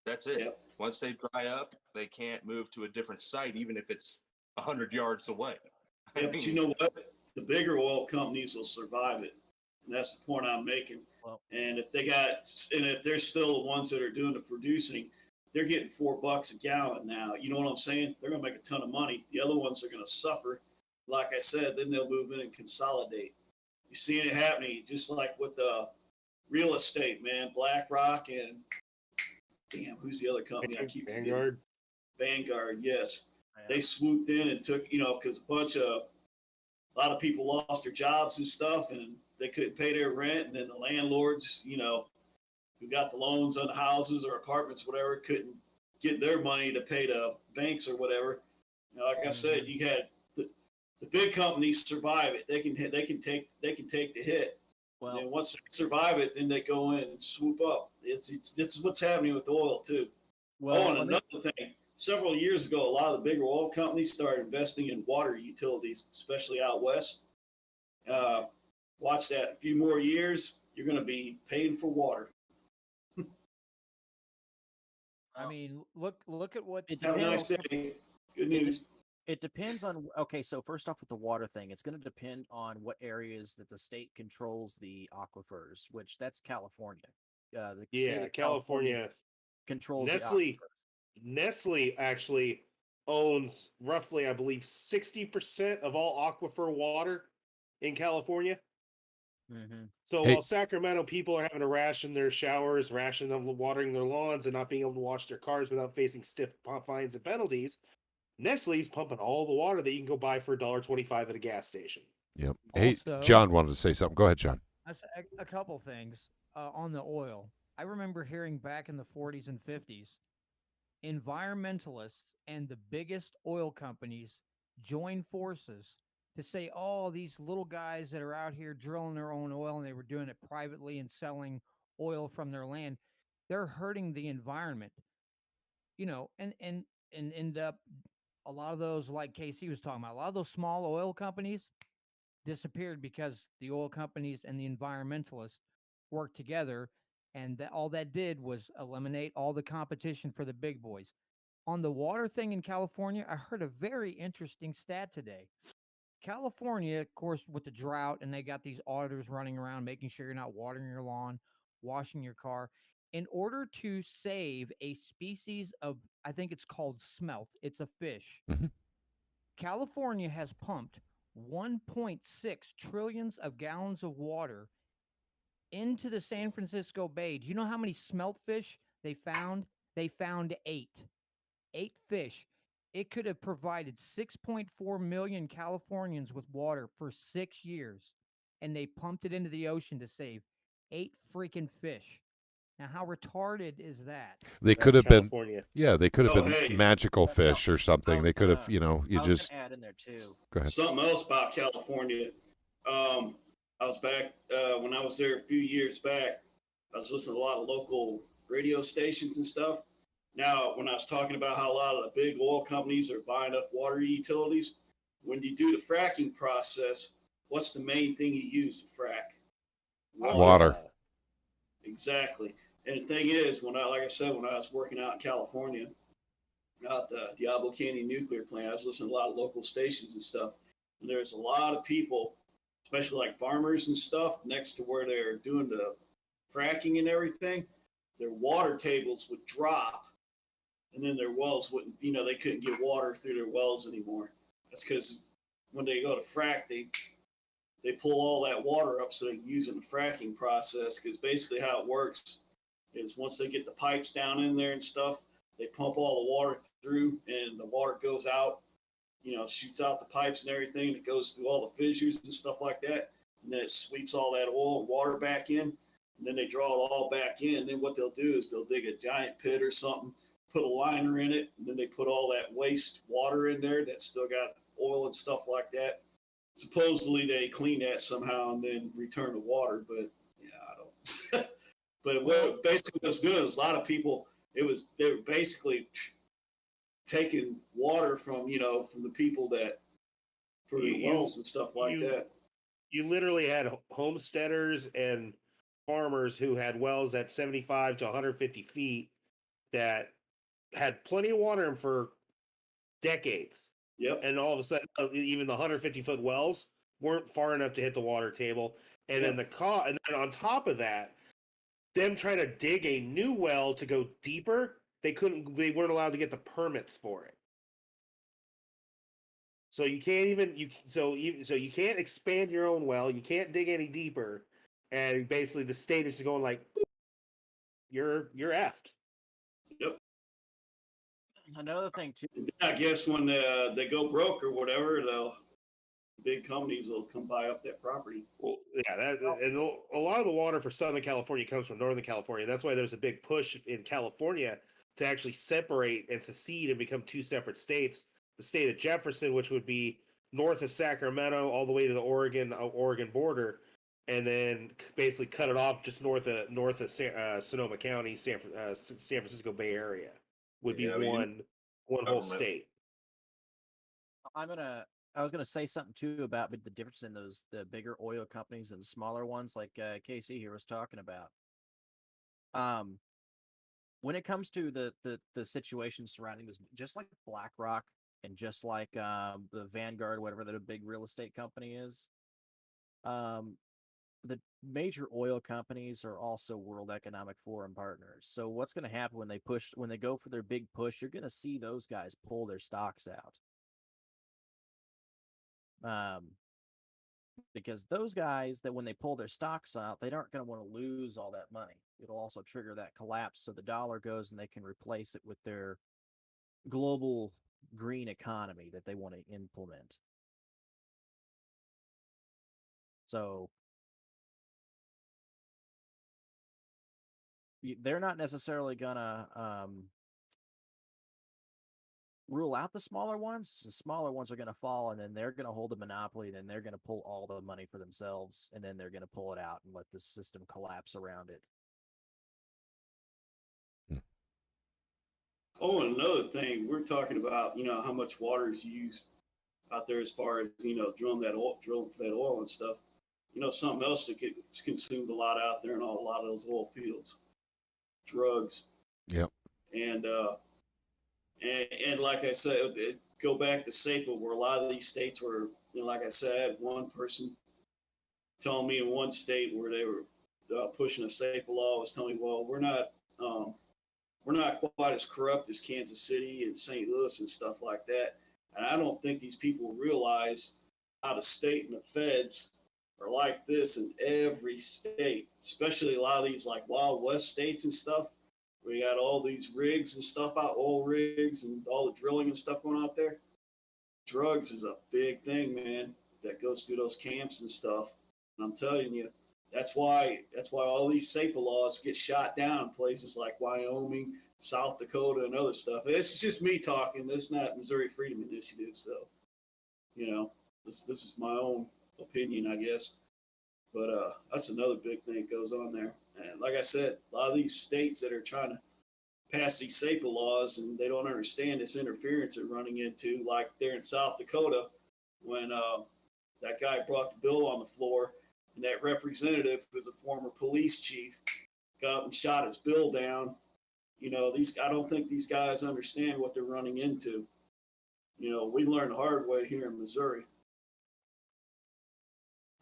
That's it. Yep. Once they dry up, they can't move to a different site, even if it's 100 yards away. Yeah, but you know what? The bigger oil companies will survive it. And that's the point I'm making. Well, and if they're still the ones that are doing the producing, they're getting $4 a gallon now. You know what I'm saying? They're going to make a ton of money. The other ones are going to suffer. Like I said, then they'll move in and consolidate. You're seeing it happening just like with the real estate, man. BlackRock and who's the other company? I keep forgetting. Vanguard, yes. They swooped in and took, because a lot of people lost their jobs and stuff, and they couldn't pay their rent. And then the landlords, who got the loans on the houses or apartments, whatever, couldn't get their money to pay the banks or whatever. Like I said, you had the big companies survive it. They can take the hit. Well, and once they survive it, then they go in and swoop up. It's what's happening with oil too. And another thing, several years ago, a lot of the bigger oil companies started investing in water utilities, especially out west. Watch that. A few more years, you're going to be paying for water. I mean, look at what. Have a nice day. Good news. It depends on, so first off with the water thing, it's going to depend on what areas that the state controls the aquifers, which that's California. The state of California controls Nestle actually owns roughly, I believe, 60% of all aquifer water in California. Mm-hmm. So while Sacramento people are having to ration their showers, ration them watering their lawns, and not being able to wash their cars without facing stiff fines and penalties, Nestle's pumping all the water that you can go buy for $1.25 at a gas station. Yep. Also, hey, John wanted to say something. Go ahead, John. A couple things on the oil. I remember hearing back in the 40s and 50s, environmentalists and the biggest oil companies joined forces to say, these little guys that are out here drilling their own oil, and they were doing it privately and selling oil from their land, they're hurting the environment, and end up a lot of those, like Casey was talking about, a lot of those small oil companies disappeared because the oil companies and the environmentalists worked together, and all that did was eliminate all the competition for the big boys. On the water thing in California, I heard a very interesting stat today. California, of course, with the drought, and they got these auditors running around making sure you're not watering your lawn, washing your car. In order to save a species of, I think it's called smelt, it's a fish. Mm-hmm. California has pumped 1.6 trillions of gallons of water into the San Francisco Bay. Do you know how many smelt fish they found? They found 8 fish. It could have provided 6.4 million Californians with water for 6 years, and they pumped it into the ocean to save 8 freaking fish. Now, how retarded is that? They could have been, they could have been hey. magical fish or something. They could have, I was gonna add in there too. Go ahead. Something else about California. I was back when I was there a few years back. I was listening to a lot of local radio stations and stuff. Now, when I was talking about how a lot of the big oil companies are buying up water utilities, when you do the fracking process, what's the main thing you use to frack? Water. Exactly. And the thing is, like I said, when I was working out in California, out the Diablo Canyon nuclear plant, I was listening to a lot of local stations and stuff. And there's a lot of people, especially like farmers and stuff, next to where they're doing the fracking and everything. Their water tables would drop, and then their wells wouldn't, they couldn't get water through their wells anymore. That's because when they go to frack, they pull all that water up so they can use it in the fracking process. Because basically how it works is once they get the pipes down in there and stuff, they pump all the water through, and the water goes out, shoots out the pipes and everything. And it goes through all the fissures and stuff like that. And then it sweeps all that oil and water back in. And then they draw it all back in. And then what they'll do is they'll dig a giant pit or something, put a liner in it, and then they put all that waste water in there that's still got oil and stuff like that. Supposedly they clean that somehow and then return the water, but I don't. But basically what's doing is a lot of people, they were basically taking water from the people that for the wells and stuff like that. You literally had homesteaders and farmers who had wells at 75 to 150 feet that had plenty of water in them for decades. Yep. And all of a sudden, even the 150-foot wells weren't far enough to hit the water table. And then and then on top of that, them trying to dig a new well to go deeper, they weren't allowed to get the permits for it. So you can't you can't expand your own well. You can't dig any deeper, and basically the state is going like, you're effed. Yep. Another thing too. I guess when they go broke or whatever, big companies will come buy up that property. Well, yeah, and a lot of the water for Southern California comes from Northern California. That's why there's a big push in California to actually separate and secede and become two separate states. The state of Jefferson, which would be north of Sacramento, all the way to the Oregon border, and then basically cut it off just north of Sonoma County, San Francisco Bay Area, would be one whole state. I was gonna say something too about the difference in the bigger oil companies and smaller ones, like KC here was talking about. When it comes to the situation surrounding this, just like BlackRock and just like the Vanguard, whatever the big real estate company is, the major oil companies are also World Economic Forum partners. So what's going to happen when they go for their big push? You're going to see those guys pull their stocks out. Because those guys that when they pull their stocks out, they aren't going to want to lose all that money. It'll also trigger that collapse, so the dollar goes and they can replace it with their global green economy that they want to implement. So they're not necessarily gonna rule out the smaller ones. The smaller ones are going to fall, and then they're going to hold a monopoly, and then they're going to pull all the money for themselves, and then they're going to pull it out and let the system collapse around it. Oh, and another thing, we're talking about, how much water is used out there as far as, drilling for that oil and stuff. Something else that gets consumed a lot out there in a lot of those oil fields, drugs. Yep. And like I said, go back to SAPA, where a lot of these states were, like I said, I had one person telling me in one state where they were pushing a SAPA law, was telling me, well, we're not quite as corrupt as Kansas City and St. Louis and stuff like that. And I don't think these people realize how the state and the feds are like this in every state, especially a lot of these like Wild West states and stuff. We got all these rigs and stuff out, oil rigs and all the drilling and stuff going out there. Drugs is a big thing, man, that goes through those camps and stuff. And I'm telling you, that's why all these SAPA laws get shot down in places like Wyoming, South Dakota, and other stuff. It's just me talking. This is not Missouri Freedom Initiative, so this is my own opinion, I guess. But that's another big thing that goes on there. And like I said, a lot of these states that are trying to pass these SAPA laws and they don't understand this interference they're running into, like there in South Dakota, when that guy brought the bill on the floor, and that representative was a former police chief, got up and shot his bill down. You know, I don't think these guys understand what they're running into. You know, we learned the hard way here in Missouri.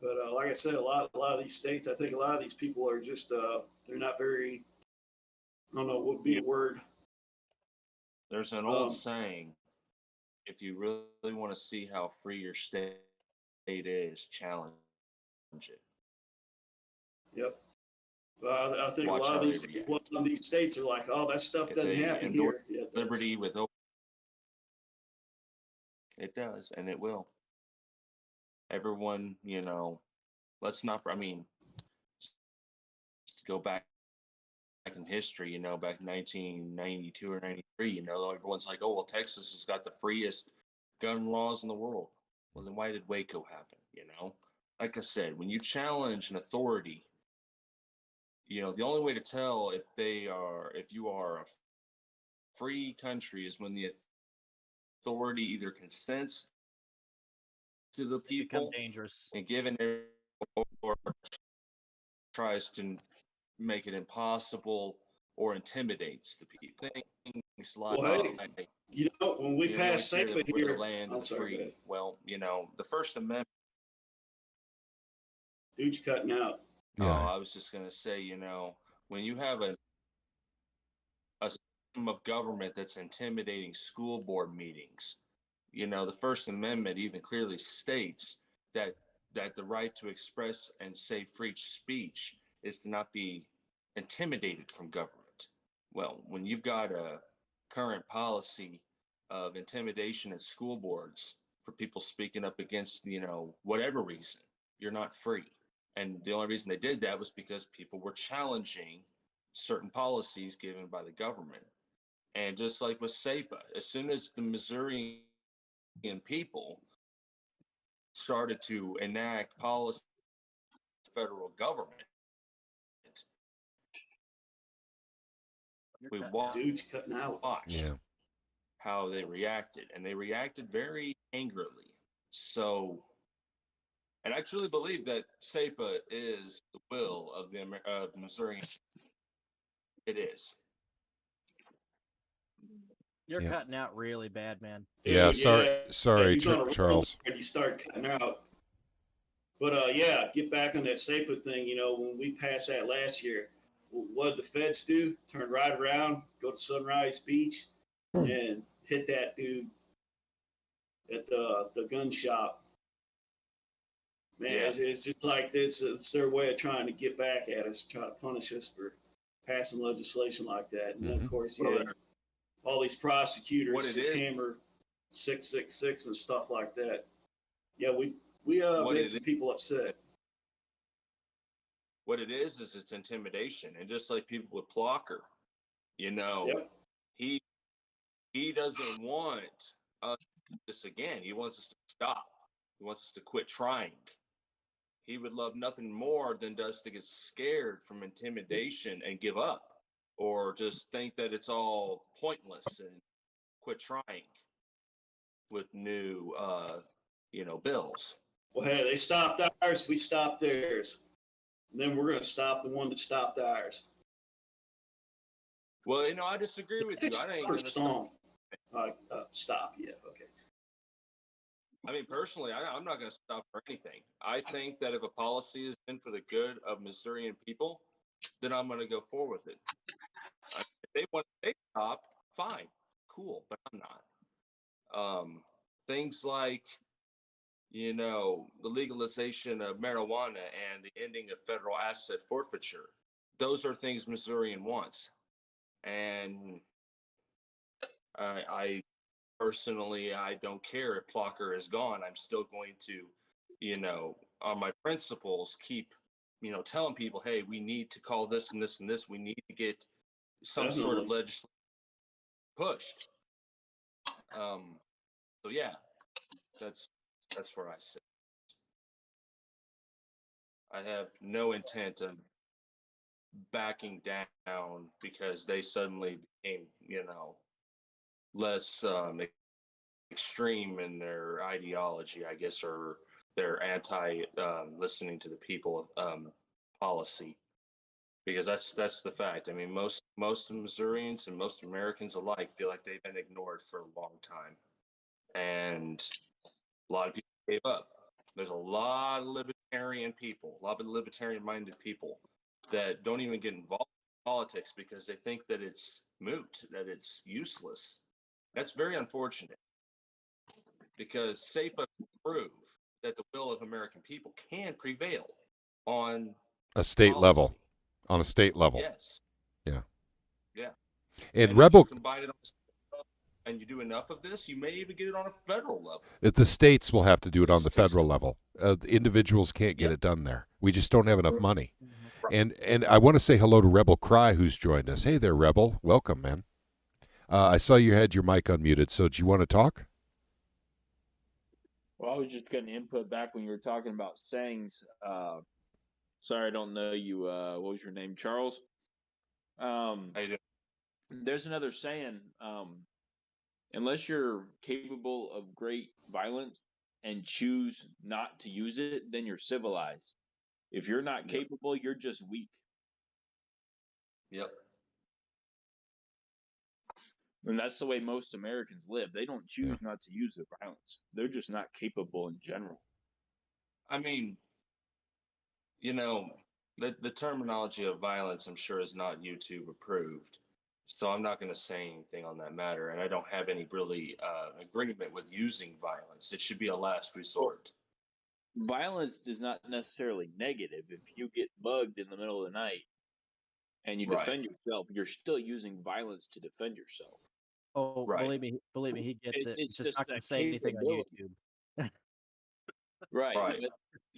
But like I said, a lot of these states, I think a lot of these people are just, they're not very, I don't know what would be the word. There's an old saying, if you really want to see how free your state is, challenge it. Yep. I think Watch a lot how of they these people react. in these states are like, oh, that stuff If doesn't they happen endorse here. Yeah, it does. liberty with it does, and it will. Everyone, you know, let's not, I mean, just go back in history, you know, back in 1992 or 93, you know, everyone's like, oh, well, Texas has got the freest gun laws in the world. Well, then why did Waco happen? You know, like I said, when you challenge an authority, you know, the only way to tell if you are a free country is when the authority either consents to the Become people dangerous. and given it, or tries to make it impossible or intimidates the people. Things like, Well, hey, you know, when we passed SEPA we're the here, land of the free. Well, you know, the First Amendment. Dude's cutting out. Oh, Yeah. I was just gonna say, you know, when you have a system of government that's intimidating school board meetings, you know, the First Amendment even clearly states that the right to express and say free speech is to not be intimidated from government. Well, when you've got a current policy of intimidation at school boards for people speaking up against, you know, whatever reason, you're not free. And the only reason they did that was because people were challenging certain policies given by the government. And just like with SEPA, as soon as the Missourian people started to enact policy federal government, we Dude's cutting out. watched how they reacted, and they reacted very angrily. So, and I truly believe that SEPA is the will of the Missourian. It is. You're cutting out really bad, man. Dude, Yeah, sorry, he's on a roll Charles. and you start cutting out. But yeah, get back on that SEPA thing. You know, when we passed that last year, what did the feds do? Turn right around, go to Sunrise Beach, and hit that dude at the gun shop. Man, Yeah. it's just like this. It's their way of trying to get back at us, try to punish us for passing legislation like that. And then, of course, yeah, all these prosecutors just hammer 666 and stuff like that. Yeah, we made some people upset. What it is it's intimidation, and just like people with Plocker, you know, he doesn't want us this again. He wants us to stop. He wants us to quit trying. He would love nothing more than us to get scared from intimidation and give up, or just think that it's all pointless and quit trying with new, you know, bills. Well, hey, they stopped ours, we stopped theirs. And then we're going to stop the one that stopped ours. Well, you know, I disagree with you. I ain't going to stop. Stop, yeah, okay. I mean, personally, I'm not going to stop for anything. I think that if a policy is in for the good of Missourian people, then I'm going to go forward with it. If they want to stop, fine, cool, but I'm not. Things like, you know, the legalization of marijuana and the ending of federal asset forfeiture, those are things Missourian wants. And I personally, I don't care if Plocker is gone. I'm still going to, you know, on my principles, keep, you know, telling people, hey, we need to call this and this and this. We need to get some sort of legislation pushed. So yeah, that's where I sit. I have no intent of backing down because they suddenly became, you know, less extreme in their ideology, I guess, or their anti listening to the people policy, because that's the fact. I mean, most Missourians and most Americans alike feel like they've been ignored for a long time, and a lot of people gave up. There's a lot of libertarian people, a lot of libertarian-minded people that don't even get involved in politics because they think that it's moot, that it's useless. That's very unfortunate, because SAPA prove that the will of American people can prevail on A state level. policy. On a state level. Yes. Yeah. Yeah. And if Rebel, you combine it on the state level and you do enough of this, you may even get it on a federal level. the states will have to do it on the federal level. The individuals can't get it done there. We just don't have enough money. And I want to say hello to Rebel Cry, who's joined us. Hey there, Rebel. Welcome, man. I saw you had your mic unmuted, so do you want to talk? Well, I was just getting input back when you were talking about sayings. Sorry, I don't know you. What was your name, Charles? How you doing? There's another saying. Unless you're capable of great violence and choose not to use it, then you're civilized. If you're not capable, you're just weak. Yep. And that's the way most Americans live. They don't choose not to use their violence. They're just not capable in general. I mean, you know, the terminology of violence, I'm sure, is not YouTube approved. So I'm not going to say anything on that matter. And I don't have any really agreement with using violence. It should be a last resort. Violence is not necessarily negative. If you get bugged in the middle of the night and you defend yourself, you're still using violence to defend yourself. Oh, believe me, he gets it. It's just not going that to say anything on capability. YouTube. Right. Right. But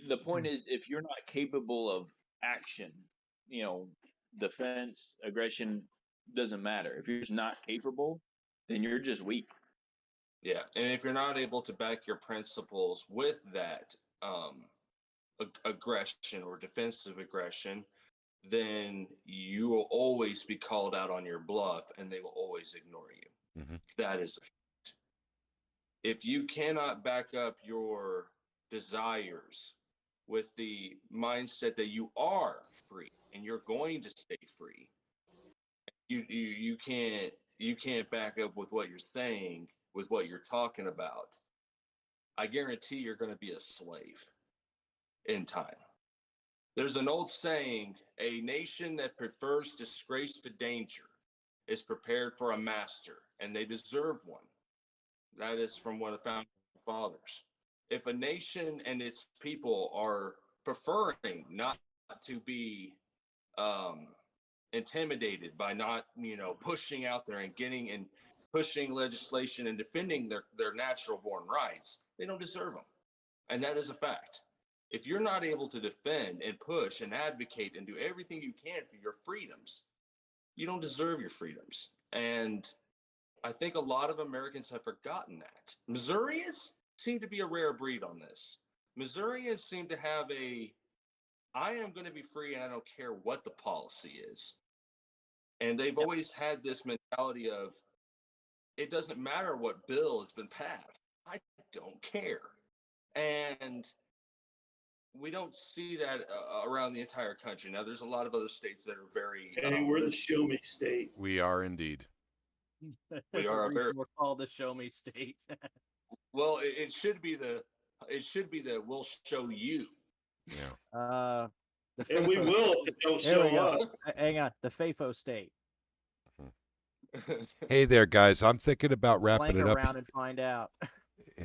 the point is, if you're not capable of action, defense, aggression, doesn't matter. If you're just not capable, then you're just weak. Yeah. And if you're not able to back your principles with that aggression or defensive aggression, then you will always be called out on your bluff and they will always ignore you. That is a fact. If you cannot back up your desires with the mindset that you are free and you're going to stay free, you can't back up with what you're saying, with what you're talking about, I guarantee you're going to be a slave in time. There's an old saying, a nation that prefers disgrace to danger is prepared for a master, and they deserve one. That is from one of the founding fathers. If a nation and its people are preferring not to be intimidated by not, pushing out there and pushing legislation and defending their natural born rights, they don't deserve them. And that is a fact. If you're not able to defend and push and advocate and do everything you can for your freedoms, you don't deserve your freedoms. And I think a lot of Americans have forgotten that. Missourians seem to be a rare breed on this. Missourians seem to have I am going to be free and I don't care what the policy is. And they've always had this mentality of, it doesn't matter what bill has been passed. I don't care. And we don't see that around the entire country. Now, there's a lot of other states that are very... Hey, we're the show me state. We are indeed. We are a very... We're called the show me state. Well, it should be the we'll show you. Yeah. And we will if they don't show us. Hang on, the FAFO state. Hey there, guys. I'm thinking about wrapping it up. Around and find out.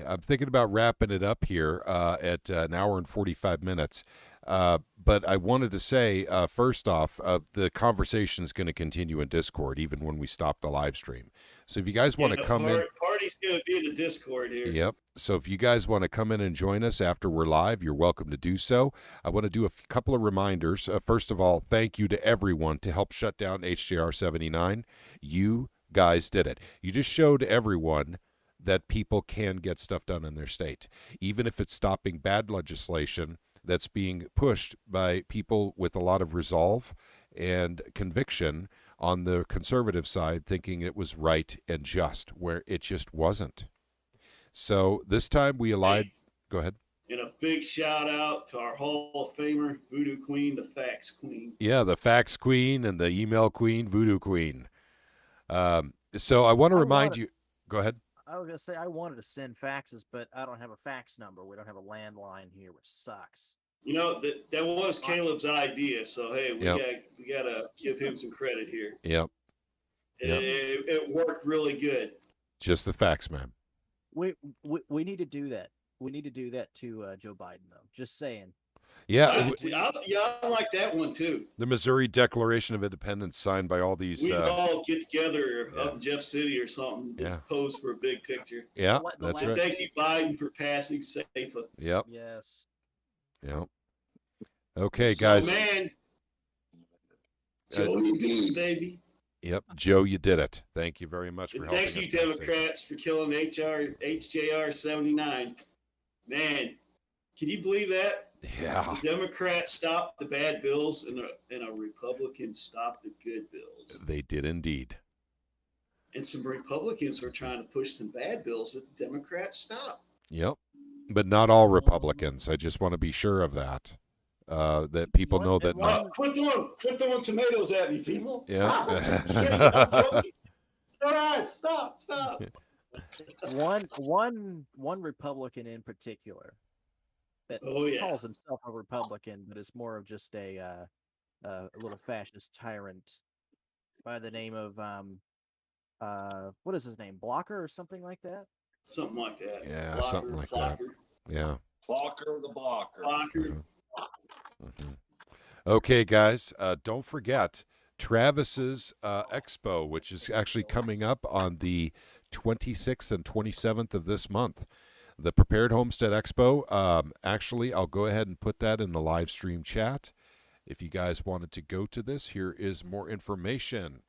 I'm thinking about wrapping it up here at an hour and 45 minutes. But I wanted to say, first off, the conversation is going to continue in Discord, even when we stop the live stream. So if you guys want to come in... Party's going to be in the Discord here. Yep. So if you guys want to come in and join us after we're live, you're welcome to do so. I want to do a couple of reminders. First of all, thank you to everyone to help shut down HJR 79. You guys did it. You just showed everyone that people can get stuff done in their state, even if it's stopping bad legislation that's being pushed by people with a lot of resolve and conviction on the conservative side, thinking it was right and just, where it just wasn't. So this time we allied... Go ahead. And a big shout out to our Hall of Famer, Voodoo Queen, the Fax Queen. Yeah, the fax queen and the email queen, voodoo queen. So I want to remind you. Go ahead. I was gonna say I wanted to send faxes, but I don't have a fax number. We don't have a landline here, which sucks. You know, that was Caleb's idea. So hey, we gotta give him some credit here. Yep. It worked really good. Just the fax man. We need to do that. We need to do that to Joe Biden, though. Just saying. Yeah. I like that one too. The Missouri Declaration of Independence signed by all these. We all get together up in Jeff City or something. Just pose for a big picture. Yeah, that's right. Thank you, Biden, for passing SAFA. Yep. Yes. Yep. Okay, guys. So, man, Joey B, baby. Yep, Joe, you did it. Thank you very much for helping. Thank you, Democrats, for killing HJR 79. Man, can you believe that? Yeah. The Democrats stopped the bad bills, and a Republican stopped the good bills. They did indeed. And some Republicans were trying to push some bad bills that the Democrats stopped. Yep. But not all Republicans. I just want to be sure of that. That people know that not. Quit throwing tomatoes at me, people. Yeah. Stop. I'm joking. All right, stop. One Republican in particular that calls himself a Republican, but is more of just a little fascist tyrant by the name of what is his name? Blocker or something like that? Something like that. Yeah, Blocker, something like that. Yeah. Blocker the blocker. Mm-hmm. Okay, guys, don't forget Travis's expo, which is actually coming up on the 26th and 27th of this month. The Prepared Homestead Expo. Actually, I'll go ahead and put that in the live stream chat. If you guys wanted to go to this, here is more information.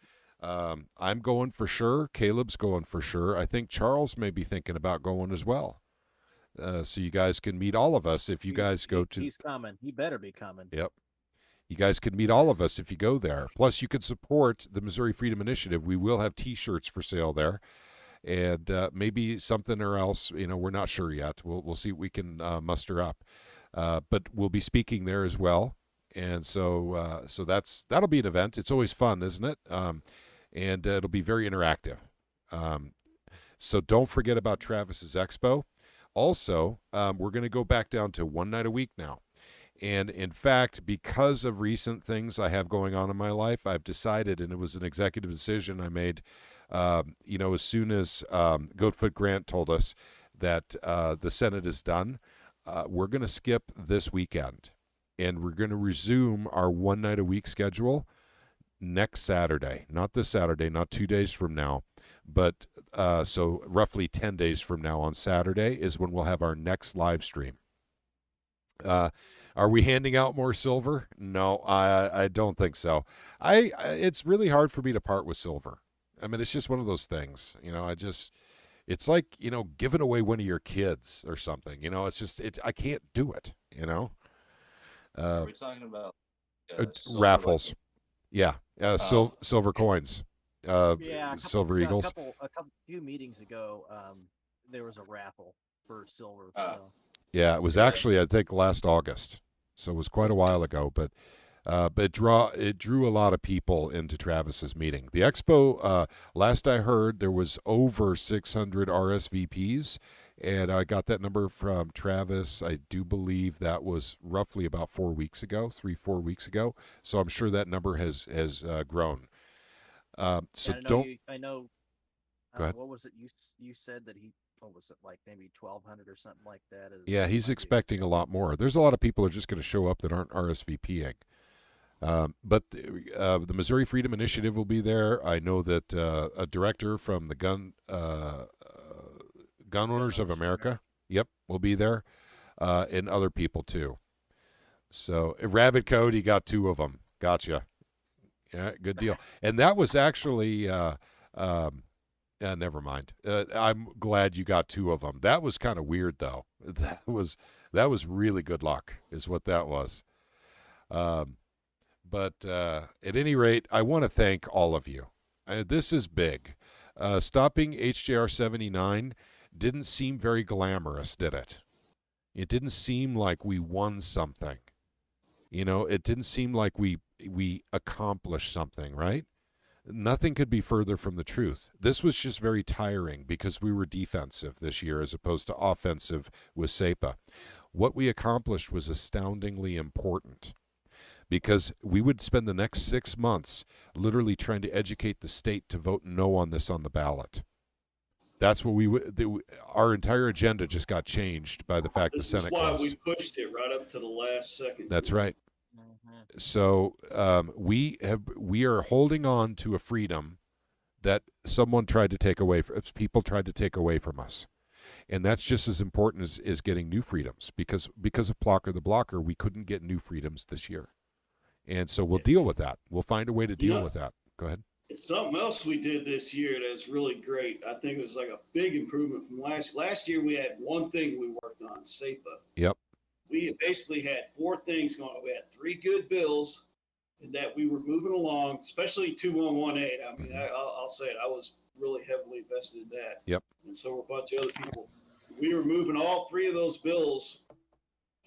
I'm going for sure. Caleb's going for sure. I think Charles may be thinking about going as well. So you guys can meet all of us if you guys go to. He's coming. He better be coming. Yep. You guys can meet all of us if you go there. Plus, you can support the Missouri Freedom Initiative. We will have T-shirts for sale there, and maybe something or else. We're not sure yet. We'll see what we can muster up. But we'll be speaking there as well, and so that'll be an event. It's always fun, isn't it? And it'll be very interactive. So don't forget about Travis's Expo. Also, we're going to go back down to one night a week now. And in fact, because of recent things I have going on in my life, I've decided, and it was an executive decision I made, as soon as Goatfoot Grant told us that the Senate is done, we're going to skip this weekend. And we're going to resume our one night a week schedule next Saturday. Not this Saturday, not 2 days from now. But so roughly 10 days from now on Saturday is when we'll have our next live stream. Are we handing out more silver? No, I don't think so. It's really hard for me to part with silver. I mean, it's just one of those things. It's like, giving away one of your kids or something. It's just, I can't do it, Are we talking about raffles? Yeah, silver coins. Silver Eagles. A few meetings ago, there was a raffle for silver. Yeah, it was actually, I think, last August, so it was quite a while ago. But it drew a lot of people into Travis's meeting. The expo, last I heard, there was over 600 RSVPs, and I got that number from Travis. I do believe that was roughly about 4 weeks ago, 4 weeks ago. So I'm sure that number has grown. So I know. Go ahead. What was it you said that he? What was it, like maybe 1,200 or something like that? Yeah, he's expecting a lot more. There's a lot of people who are just going to show up that aren't RSVPing. But the Missouri Freedom Initiative will be there. I know that a director from the Gun Owners of America, will be there, and other people too. So Rabbit Code, he got 2 of them. Gotcha. Yeah, good deal. And that was actually, never mind. I'm glad you got 2 of them. That was kind of weird, though. That was really good luck, is what that was. But at any rate, I want to thank all of you. This is big. Stopping HJR 79 didn't seem very glamorous, did it? It didn't seem like we won something. You know, it didn't seem like we accomplished something, right? Nothing could be further from the truth. This was just very tiring because we were defensive this year as opposed to offensive with SEPA. What we accomplished was astoundingly important because we would spend the next 6 months literally trying to educate the state to vote no on this on the ballot. That's what we would. Our entire agenda just got changed by the fact the This Senate is why closed. we pushed it right up to the last second. That's right. So we are holding on to a freedom that someone tried to take away from people tried to take away from us, and that's just as important as getting new freedoms because of Blocker the Blocker we couldn't get new freedoms this year, and so we'll deal with that. We'll find a way to deal with that. Go ahead. It's something else we did this year that's really great. I think it was like a big improvement from last year. We had one thing we worked on, SEPA. Yep. We basically had 4 things going on. We had 3 good bills and that we were moving along, especially 2118. I mean, I'll say it. I was really heavily invested in that. Yep. And so were a bunch of other people. We were moving all 3 of those bills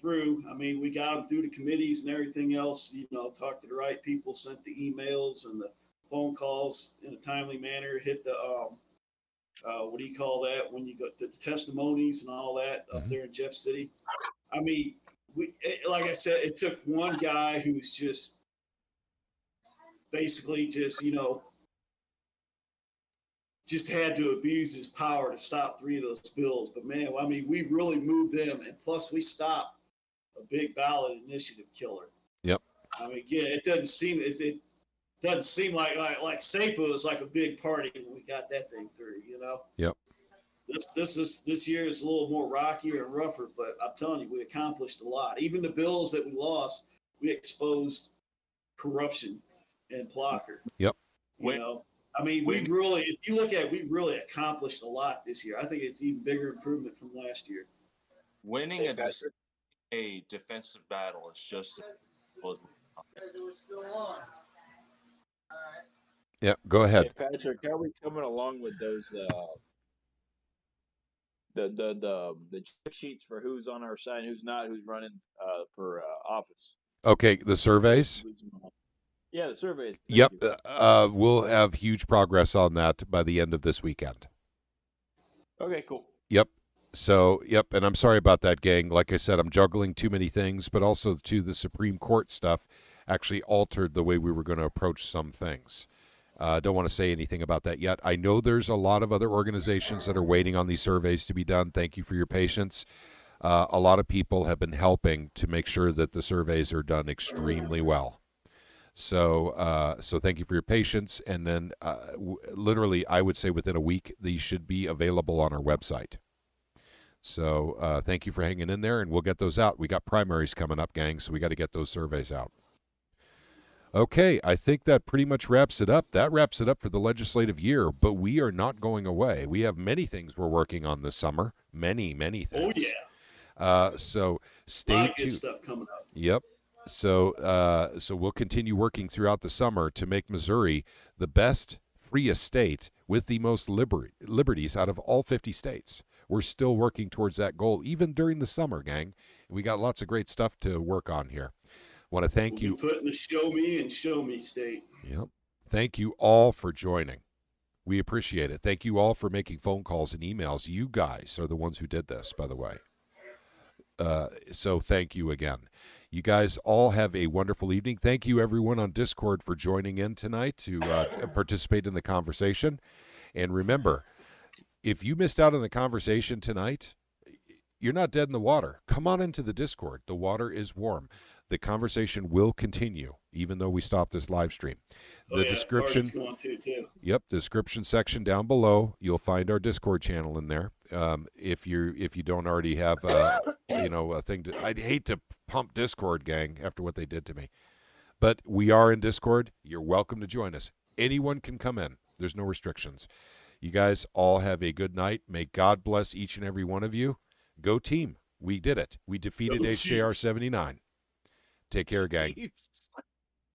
through. I mean, we got them through the committees and everything else, you know, talked to the right people, sent the emails and the phone calls in a timely manner, hit the, what do you call that? When you go to the testimonies and all that up there in Jeff City. I mean, like I said, it took one guy who's just basically just, you know, just had to abuse his power to stop 3 of those bills. But man, I mean, we really moved them. And plus we stopped a big ballot initiative killer. Yep. I mean, again, it doesn't seem like SEPA was like a big party when we got that thing through, you know? Yep. This year is a little more rockier and rougher, but I'm telling you, we accomplished a lot. Even the bills that we lost, we exposed corruption and Blocker. Yep. You know, I mean, if you look at it, we really accomplished a lot this year. I think it's even bigger improvement from last year. Winning a defensive battle is just Yeah, go ahead. Hey, Patrick, how are we coming along with those the check sheets for who's on our side, who's not, who's running for office? Okay, the surveys. Yeah, the surveys. Yep, we'll have huge progress on that by the end of this weekend. Okay, cool. Yep. So, yep, and I'm sorry about that, gang. Like I said, I'm juggling too many things, but also to the Supreme Court stuff actually altered the way we were going to approach some things. Don't want to say anything about that yet. I know there's a lot of other organizations that are waiting on these surveys to be done. Thank you for your patience. A lot of people have been helping to make sure that the surveys are done extremely well. So thank you for your patience. And then literally, I would say within a week, these should be available on our website. So thank you for hanging in there, and we'll get those out. We got primaries coming up, gang, so we got to get those surveys out. Okay, I think that pretty much wraps it up. That wraps it up for the legislative year, but we are not going away. We have many things we're working on this summer. Many things. Oh, yeah. So stay A lot of good tuned. stuff coming up. Yep. So we'll continue working throughout the summer to make Missouri the best, freest state with the most liberties out of all 50 states. We're still working towards that goal, even during the summer, gang. We got lots of great stuff to work on here. Want to thank you. Putting the show me state. Yep. Thank you all for joining. We appreciate it. Thank you all for making phone calls and emails. You guys are the ones who did this, by the way. So thank you again. You guys all have a wonderful evening. Thank you, everyone on Discord, for joining in tonight to participate in the conversation. And remember, if you missed out on the conversation tonight, you're not dead in the water. Come on into the Discord. The water is warm. The conversation will continue, even though we stopped this live stream. The description, going to. Yep, description section down below. You'll find our Discord channel in there. If you don't already have, a thing to. I'd hate to pump Discord, gang, after what they did to me, but we are in Discord. You're welcome to join us. Anyone can come in. There's no restrictions. You guys all have a good night. May God bless each and every one of you. Go team. We did it. We defeated HJR 79. Take care, gang.